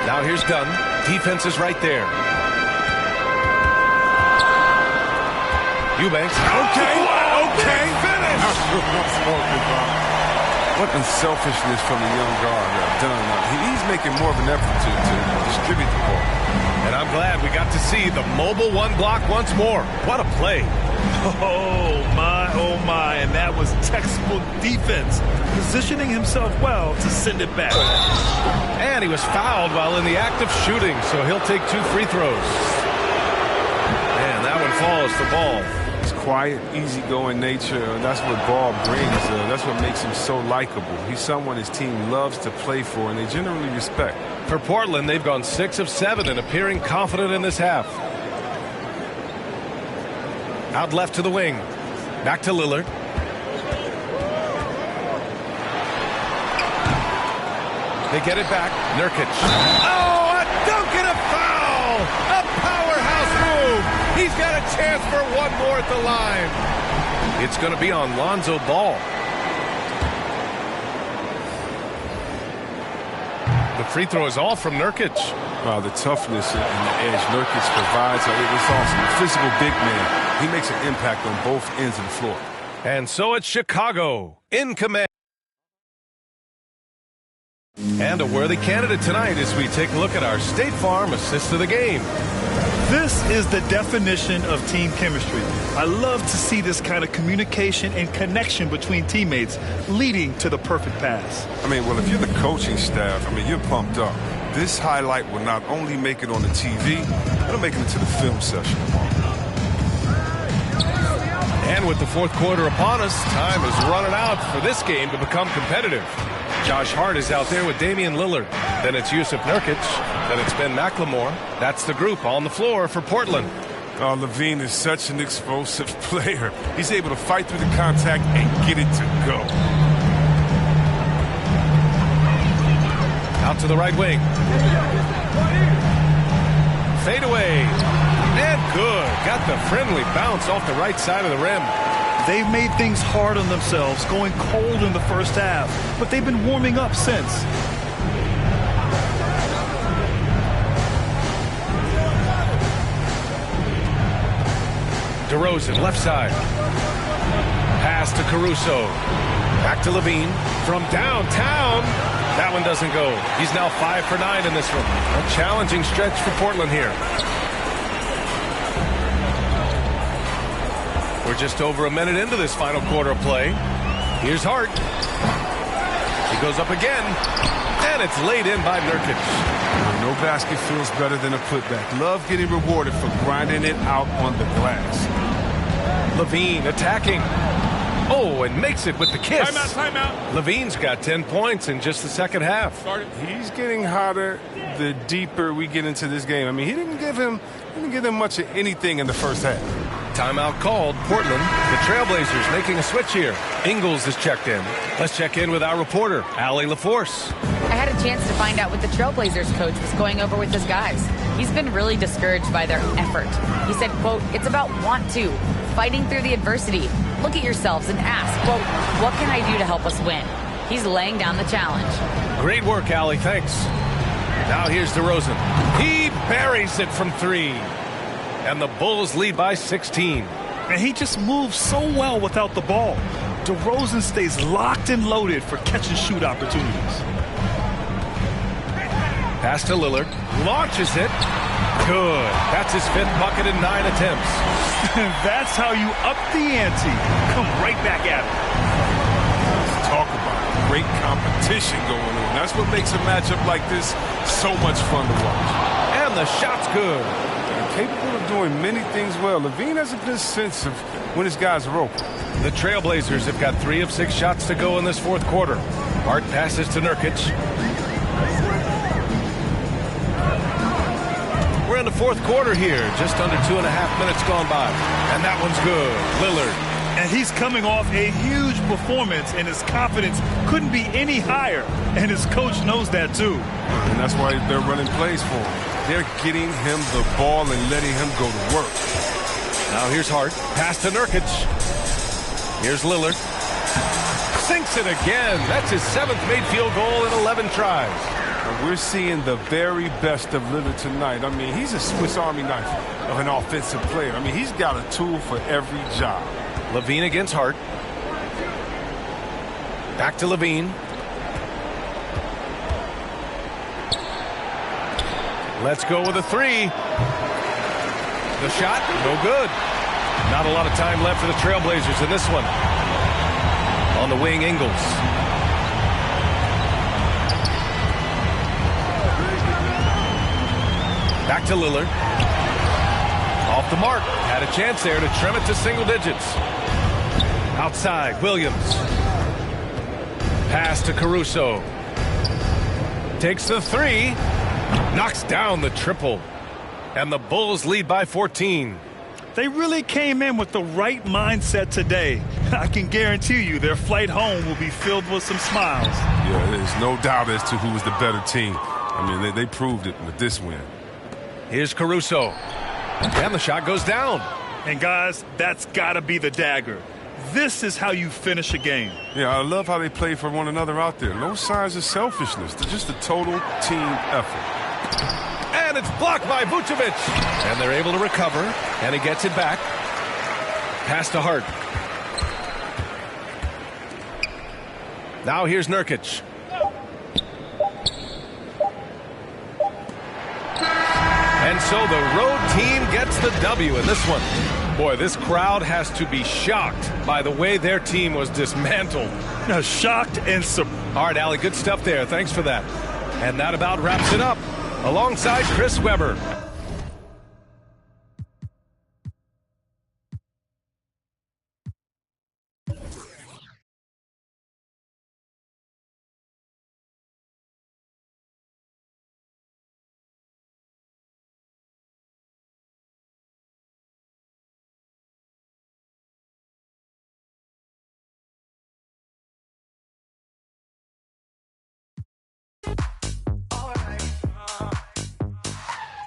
Now here's Dunn. Defense is right there. Eubanks. Okay. Finish. What unselfishness from the young guard Dunn. He's making more of an effort to distribute the ball. And I'm glad we got to see the mobile one block once more. What a play. Oh, my. And that was textbook defense. Positioning himself well to send it back. And he was fouled while in the act of shooting, so he'll take 2 free throws. And that one falls to Ball. His quiet, easygoing nature, that's what Ball brings. That's what makes him so likable. He's someone his team loves to play for, and they generally respect. For Portland, they've gone 6 of 7 and appearing confident in this half. Out left to the wing. Back to Lillard. They get it back. Nurkic. Oh, a dunk and a foul! A powerhouse move! He's got a chance for one more at the line. It's going to be on Lonzo Ball. The free throw is all from Nurkic. Wow, the toughness and the edge Nurkic provides. It was awesome. A physical big man. He makes an impact on both ends of the floor. And so it's Chicago in command. And a worthy candidate tonight as we take a look at our State Farm assist of the game. This is the definition of team chemistry. I love to see this kind of communication and connection between teammates leading to the perfect pass. I mean, well, if you're the coaching staff, you're pumped up. This highlight will not only make it on the TV, it'll make it into the film session tomorrow. And with the fourth quarter upon us, time is running out for this game to become competitive. Josh Hart is out there with Damian Lillard. Then it's Yusuf Nurkic. Then it's Ben McLemore. That's the group on the floor for Portland. Oh, LaVine is such an explosive player. He's able to fight through the contact and get it to go. Out to the right wing. Fade away. And good. Got the friendly bounce off the right side of the rim. They've made things hard on themselves, going cold in the first half, but they've been warming up since. DeRozan, left side. Pass to Caruso. Back to LaVine. From downtown. That one doesn't go. He's now 5 for 9 in this one. A challenging stretch for Portland here. We're just over a minute into this final quarter of play. Here's Hart. He goes up again. And it's laid in by Nurkic. No basket feels better than a putback. Love getting rewarded for grinding it out on the glass. LaVine attacking. Oh, and makes it with the kiss. Timeout. LaVine's got 10 points in just the second half. He's getting hotter the deeper we get into this game. I mean, he didn't give him much of anything in the first half. Timeout called. Portland, the Trailblazers making a switch here. Ingles is checked in. Let's check in with our reporter, Allie LaForce. I had a chance to find out what the Trailblazers coach was going over with his guys. He's been really discouraged by their effort. He said, quote, "It's about want to, fighting through the adversity. Look at yourselves and ask, quote, what can I do to help us win?" He's laying down the challenge. Great work, Allie. Thanks. Now here's DeRozan. He buries it from 3. And the Bulls lead by 16. And he just moves so well without the ball. DeRozan stays locked and loaded for catch-and-shoot opportunities. Pass to Lillard. Launches it. Good. That's his 5th bucket in 9 attempts. That's how you up the ante. Come right back at it. Talk about great competition going on. That's what makes a matchup like this so much fun to watch. And the shot's good. Capable of doing many things well. LaVine has a good sense of when his guys are open. The Trailblazers have got 3 of 6 shots to go in this fourth quarter. Hart passes to Nurkic. We're in the fourth quarter here. Just under 2.5 minutes gone by. And that one's good. Lillard. And he's coming off a huge performance, and his confidence couldn't be any higher. And his coach knows that, too. And that's why they're running plays for him. They're getting him the ball and letting him go to work. Now here's Hart. Pass to Nurkic. Here's Lillard. Sinks it again. That's his 7th made field goal in 11 tries. And we're seeing the very best of Lillard tonight. I mean, he's a Swiss Army knife of an offensive player. I mean, he's got a tool for every job. LaVine against Hart. Back to LaVine. Let's go with a 3. The shot, no good. Not a lot of time left for the Trailblazers in this one. On the wing, Ingles. Back to Lillard. Off the mark. Had a chance there to trim it to single digits. Outside, Williams. Pass to Caruso. Takes the 3. Knocks down the triple. And the Bulls lead by 14. They really came in with the right mindset today. I can guarantee you their flight home will be filled with some smiles. Yeah, there's no doubt as to who was the better team. I mean, they proved it with this win. Here's Caruso. And the shot goes down. And guys, that's got to be the dagger. This is how you finish a game. Yeah, I love how they play for one another out there. No signs of selfishness. They're just a total team effort. And it's blocked by Vucevic. And they're able to recover. And he gets it back. Pass to Hart. Now here's Nurkic. And so the road team gets the W in this one. Boy, this crowd has to be shocked by the way their team was dismantled. Shocked and surprised. All right, Allie, good stuff there. Thanks for that. And that about wraps it up. Alongside Chris Webber.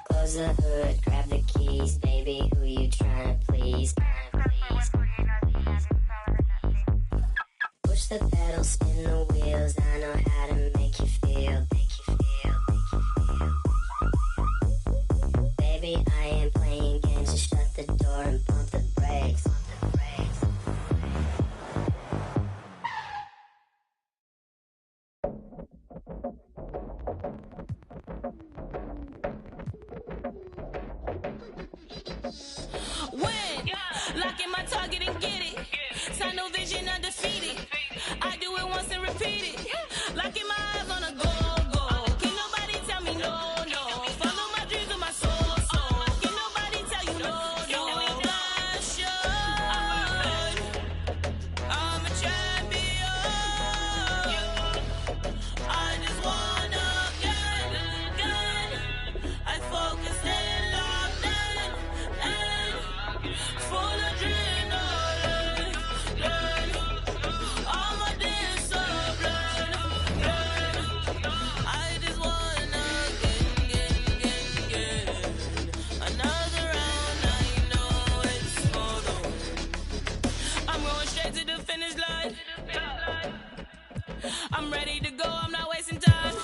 Close the hood, grab the keys, baby, who you trying to please? Push the pedal, spin the wheels, I know how to make you feel. Baby, I ain't playing games, just shut the door and pump the brakes. Win, lock in my target and get it. Sign no vision undefeated. I do it once and repeat it. Lock in my eyes on a go. Can't nobody tell me no. Follow my dreams with my soul. Can't nobody tell you no. I'm a champion. I just wanna get. I focus and locked in. Full adrenaline. All my discipline. I just wanna get. Another round, I know it's for the win. I'm going straight to the finish line. I'm ready to go, I'm not wasting time.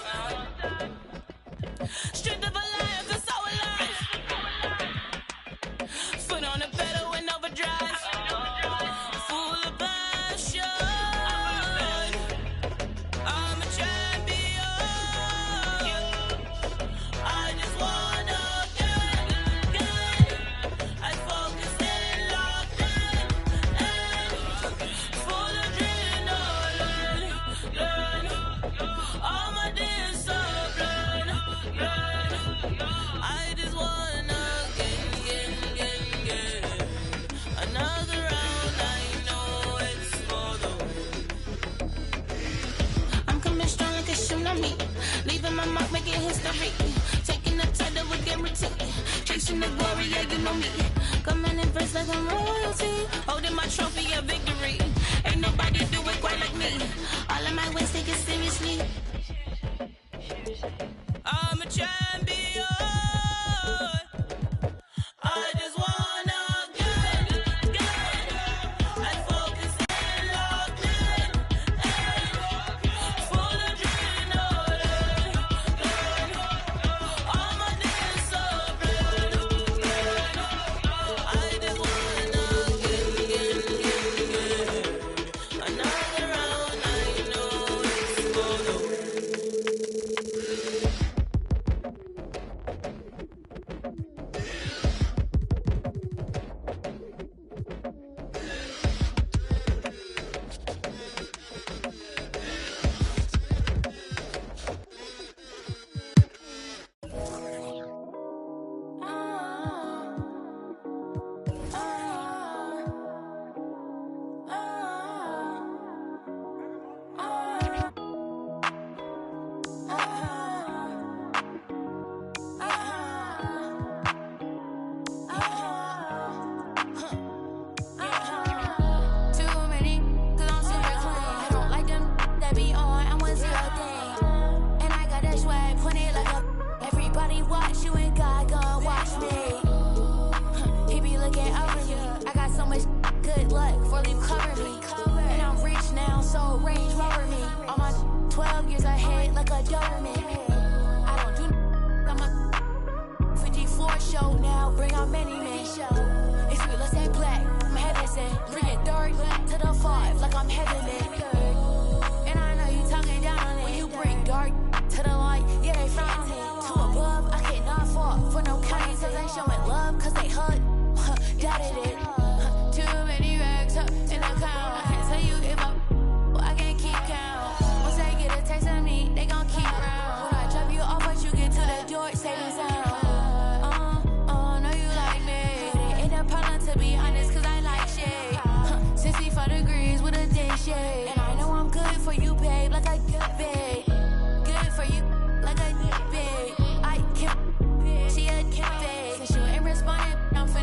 Strength of a lion, feel so alive. Foot on the pedal in overdrive. Full of passion. I'm a champion. I just wanna get. I focus and locked in. Full adrenaline. All my discipline. I just wanna get. Another round, I know it's for the win. I'm coming strong like a tsunami. Leaving my mark, making history. Taking the title with guarantee. Chasing the glory, yeah, you know me. Coming in first like I'm royalty. Holding my trophy of victory. Ain't nobody do it quite like me. All of my wins, take it seriously. I'm a champion. I just wanna get. I focus and locked in. Full adrenaline. All my discipline. I just wanna get. Another round, I know it's for the win. Too many, 'cause I'm super clean. I don't like them that be on, I'm with zero thing. And I got that swag, point it like a. Everybody watch you and God gon' watch me. He be looking over me. I got so much good luck, for leave cover me. And I'm rich now, so Range Rover me. All my 12 years ahead like a Doberman. I don't do I'm a 50 floor show now, bring out many men. It's real, let's say black, I'm heaven sent. Bring it dark to the 5 like I'm heaven bent. And I know you talking down on it. When you bring dark to the light, yeah, they frontin'. Too above, I cannot fall for no kind. Cause they showing love, cause they hug. Doubted it. Too many rags up in the count. I can't tell you if I can't keep count. Once they get a taste of me, they gon' keep round. When I drop you off, but you get to the door, saving sound. Know you like me. It ain't a problem to be honest, cause I like shade. 65 degrees with a day shade. And I know I'm good for you, babe, like a good babe. Good for you, like a good babe. I can't, she a good babe. Since you ain't responding, I'm finna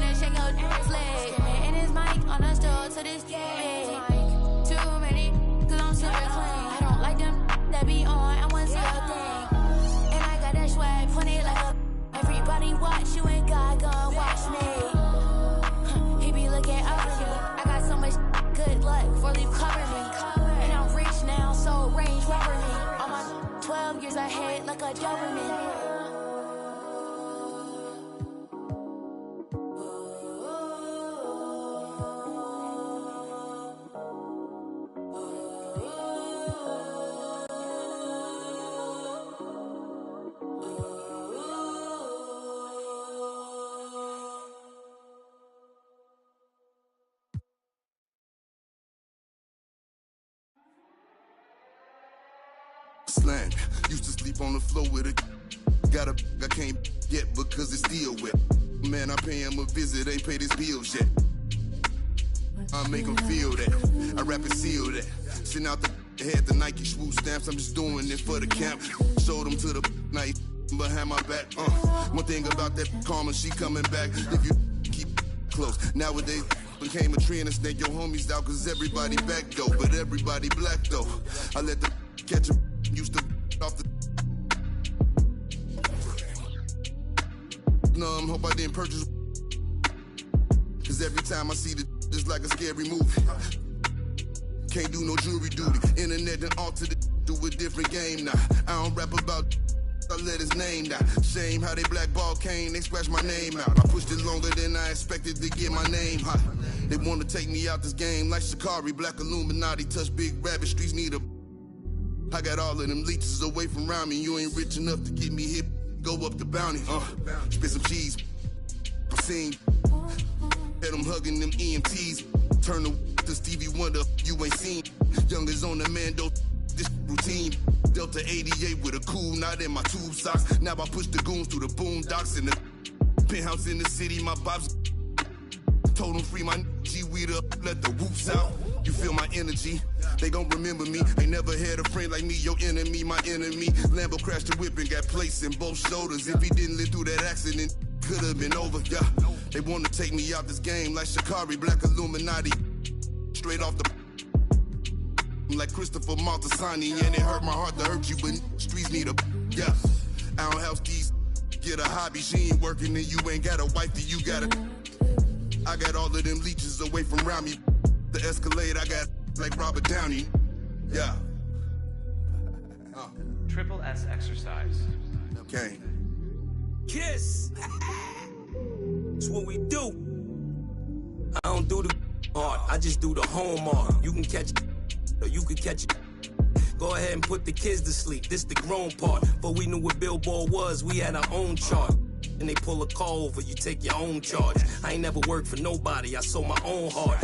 ahead like a Doberman. Slang. Used to sleep on the floor with a got a I can't yet because it's still wet. Man, I pay him a visit, ain't paid his bills yet. I make him feel that. I rap and seal that. Send out the had the Nike swoop stamps. I'm just doing it for the camp. Showed them to the night behind my back. One thing about that karma, she coming back. If you keep close. Nowadays became a trend and snake your homies out cause everybody back though. But everybody black though. I let the catch him. Used to off the numb, hope I didn't purchase. Cause every time I see the just like a scary movie. Can't do no jury duty. Internet and altered it to a different game now. I don't rap about I let his name down. Shame how they blackball Kane, they scratched my name out. I pushed it longer than I expected to get my name hot. They wanna take me out this game like Shikari. Black Illuminati touch big rabbit streets need a I got all of them leeches away from around me. You ain't rich enough to get me hip. Go up the bounty. Spit some cheese. I'm seeing. Had them hugging them EMTs. Turn to Stevie Wonder. You ain't seen. Youngers on the Mando. This routine. Delta 88 with a cool knot in my tube socks. Now I push the goons through the boondocks in the penthouse in the city. My bops. Told them free my G-weed up. Let the whoops out. You feel my energy, they gon' remember me. Ain't never had a friend like me, your enemy, my enemy. Lambo crashed the whip and got placed in both shoulders. If he didn't live through that accident, could've been over, yeah. They wanna take me out this game like Shikari, Black Illuminati. Straight off the like Christopher Maltasani. And it hurt my heart to hurt you, but streets need a, yeah. I don't help these, get a hobby. She ain't working and you ain't got a wife that you gotta. I got all of them leeches away from around me. The Escalade, I got like Robert Downey. Yeah. Triple S exercise. Okay. Kiss. It's what we do. I don't do the art, I just do the home art. You can catch it, or you can catch it. Go ahead and put the kids to sleep. This the grown part. But we knew what Billboard was. We had our own chart. And they pull a call over, you take your own charge. I ain't never worked for nobody, I sold my own heart.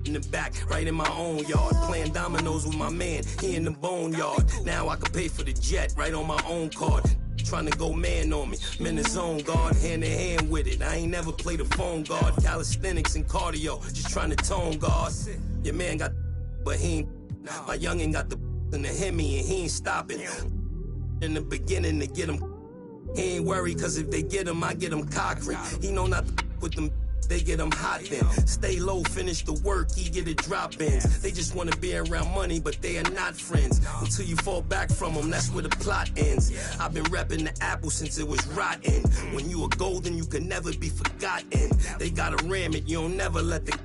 In the back, right in my own yard. Playing dominoes with my man, he in the boneyard. Now I can pay for the jet, right on my own card. Trying to go man on me, I'm in the zone, guard, hand in hand with it. I ain't never played a phone guard. Calisthenics and cardio, just trying to tone guard. Your man got but he ain't. My youngin' got the in the Hemi and he ain't stopping. In the beginning to get him. He ain't worried cause if they get him, I get him cockring. He know not to with them. They get them hot then. Stay low, finish the work, he get it drop-ins. They just wanna be around money, but they are not friends. Until you fall back from them, that's where the plot ends. I've been repping the apple since it was rotten. When you are golden, you can never be forgotten. They gotta ram it, you don't never let the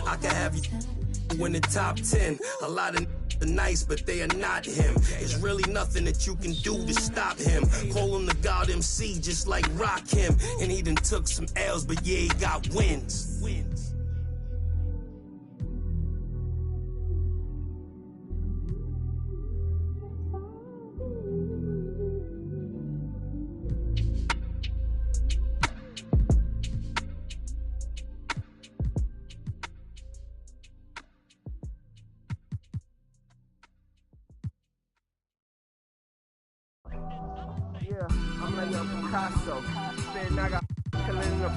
I can have you in the top 10. A lot of are nice, but they are not him. There's really nothing that you can do to stop him. Call him the God MC, just like Rock him. And he done took some L's, but yeah, he got wins. Yeah, I'm like young Picasso. Spin, I got killing up.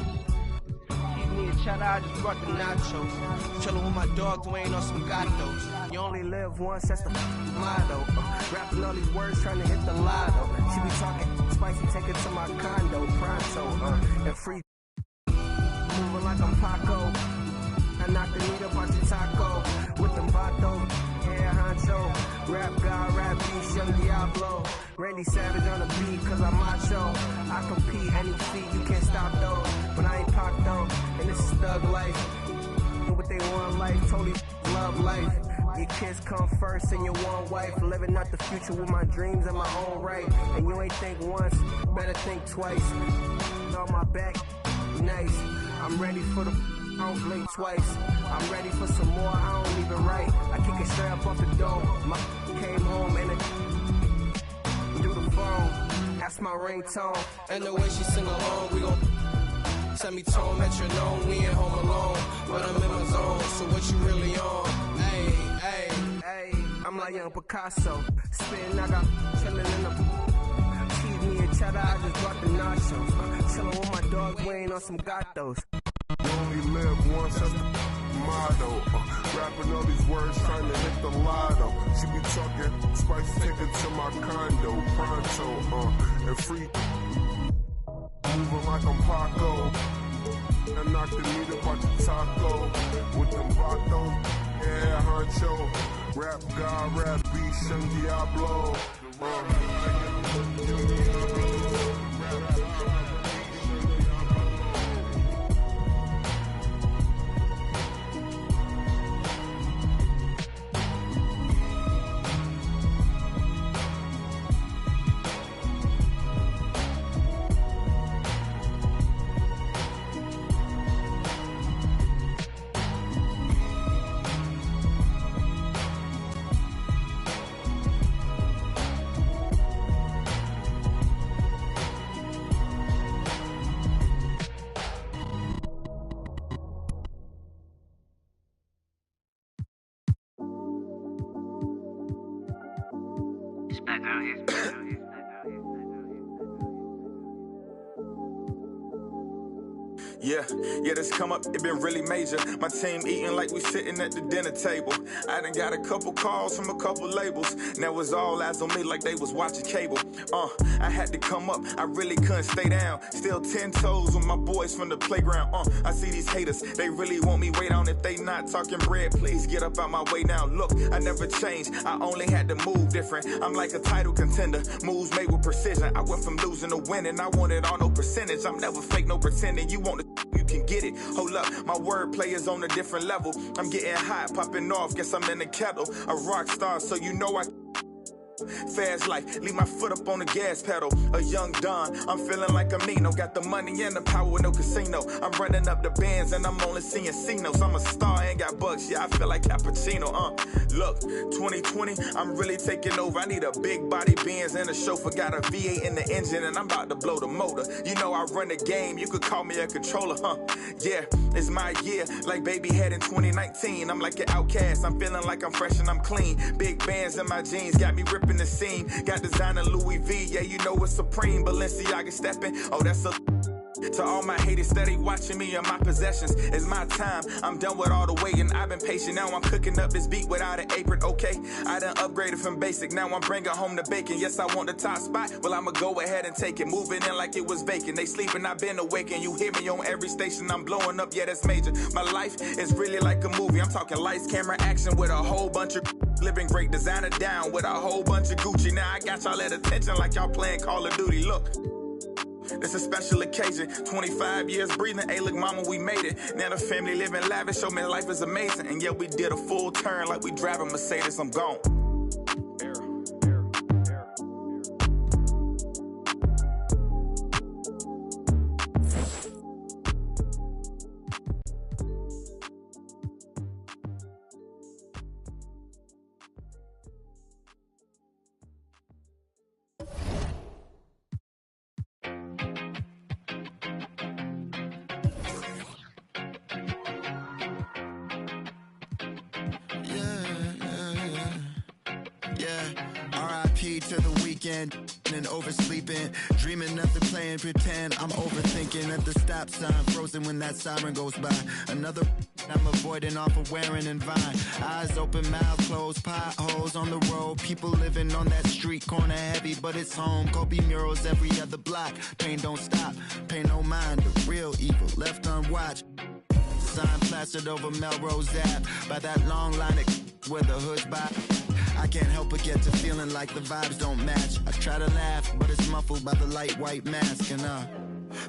Eat me a cheddar, I just brought the nachos. Chillin' with my dog, Dwayne on some gatos. You only live once, that's the motto. Rapping all these words, trying to hit the lotto. She be talking spicy, take it to my condo, pronto. And free. Moving like I'm Paco. I knock the meat up on the taco. With them vatos. Yeah, honcho. Rap God, rap beast, young Diablo. Randy Savage on the beat, cause I'm macho. I compete any feat, you can't stop though. But I ain't Pac though, and this is thug life. Do what they want life, totally love life. Your kids come first and your one wife. Living out the future with my dreams in my own right. And you ain't think once, better think twice. On my back, nice. I'm ready for the I don't blink twice. I'm ready for some more, I don't even write. I kick it straight up off the door. My came home and it through the phone. That's my ringtone. And the way she sing along, we gon' semitone, metronome. We ain't home alone, but I'm in my zone. So what you really on? Hey, hey, hey. I'm like young Picasso. Spitting, I got chillin' in the cheese me and cheddar. I just brought the nachos. Chillin' with my dog, weighing on some gatos. Only live once, that's the motto. Rapping all these words, trying to hit the lotto. She be talking, spice ticket to my condo, pronto, and free. Moving like I'm Paco. I knocked the meat up out the taco. With them vatos, yeah, honcho. Rap God, rap beast, Young Diablo. Yeah, this come up, it been really major. My team eating like we sitting at the dinner table. I done got a couple calls from a couple labels. Now it's all eyes on me like they was watching cable. I had to come up, I really couldn't stay down. Still 10 toes with my boys from the playground. I see these haters, they really want me way down. If they not talking bread, please get up out my way now. Look, I never changed, I only had to move different. I'm like a title contender, moves made with precision. I went from losing to winning, I wanted all no percentage. I'm never fake, no pretending. You want to, you can get it. Hold up, my wordplay is on a different level. I'm getting hot, popping off, guess I'm in the kettle. A rock star, so you know I fast life, leave my foot up on the gas pedal. A young Don, I'm feeling like I'm Nino. Got the money and the power with no casino. I'm running up the bands and I'm only seeing C-notes. I'm a star, ain't got bucks, yeah, I feel like Cappuccino. Look, 2020, I'm really taking over. I need a big body Benz and a chauffeur. Got a V8 in the engine and I'm about to blow the motor. You know I run the game, you could call me a controller, Yeah, it's my year, like baby had in 2019. I'm like an outcast, I'm feeling like I'm fresh and I'm clean. Big bands in my jeans, got me ripping the seam. Got designer Louis V, yeah, you know it's supreme. Balenciaga stepping, oh, that's a... To all my haters steady watching me and my possessions, it's my time. I'm done with all the waiting, I've been patient. Now I'm cooking up this beat without an apron, okay? I done upgraded from basic, now I'm bringing home the bacon. Yes, I want the top spot, well, I'ma go ahead and take it. Moving in like it was vacant. They sleeping, I've been awakened. You hear me on every station, I'm blowing up, yeah, that's major. My life is really like a movie. I'm talking lights, camera, action with a whole bunch of living great. Designer down with a whole bunch of Gucci. Now I got y'all at attention like y'all playing Call of Duty. Look, it's a special occasion, 25 years breathing, hey look mama, we made it. Now the family living lavish, show me life is amazing. And yet we did a full turn like we driving Mercedes, I'm gone. R.I.P. to the weekend and oversleeping, dreaming of the playing pretend. I'm overthinking at the stop sign, frozen when that siren goes by. Another I'm avoiding off of wearing and Vine. Eyes open, mouth closed, potholes on the road. People living on that street corner heavy, but it's home. Kobe murals every other block. Pain don't stop, pay no mind. The real evil left unwatched. Sign plastered over Melrose Ave by that long line of where the hood's by. I can't help but get to feeling like the vibes don't match. I try to laugh, but it's muffled by the light white mask. And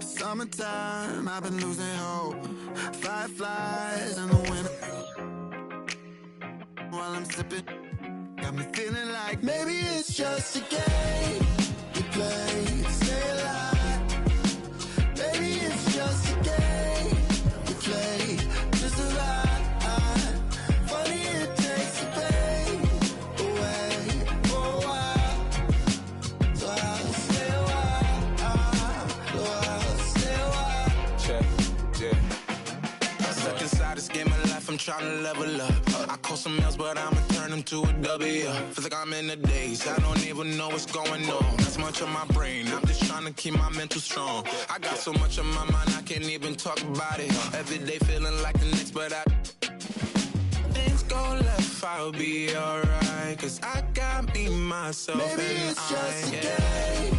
summertime, I've been losing hope. Fireflies in the winter. while I'm sipping. Got me feeling like maybe it's just a game we play. Stay alive. Maybe it's just a game we play. Just a ride. Funny it takes the pain away for a while. So I'll stay a while. Stay a while. Check, yeah. Stuck inside this game of life, I'm trying to level up. I call some L's, but I'ma turn them to a W. Feel like I'm in the days, I don't even know what's going on. That's much on my brain, I'm just trying to keep my mental strong. I got so much on my mind, I can't even talk about it. Every day feeling like the next, but things go left, I'll be alright. Cause I got me, myself, maybe and it's just a game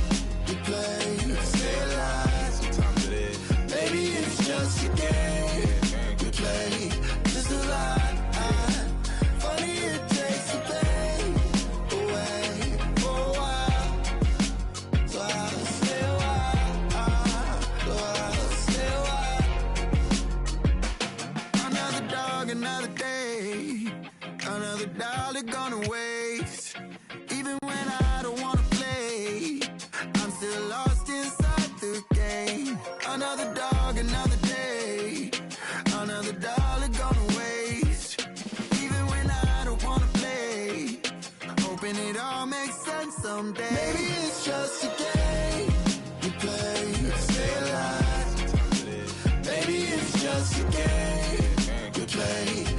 we play. Stay alive. Sometimes it is. Maybe it's just a game we play. Just a ride. Funny it takes the pain away for a while. So I'll stay a while. Another dog, another day. Another dollar gonna waste. Even when I don't wanna play, I'm still lost inside the game. Another dog, another day. Another dollar gonna waste. Even when I don't wanna play, hoping it all makes sense someday. Maybe it's just a game we play. Stay alive. Maybe it's just a game we play.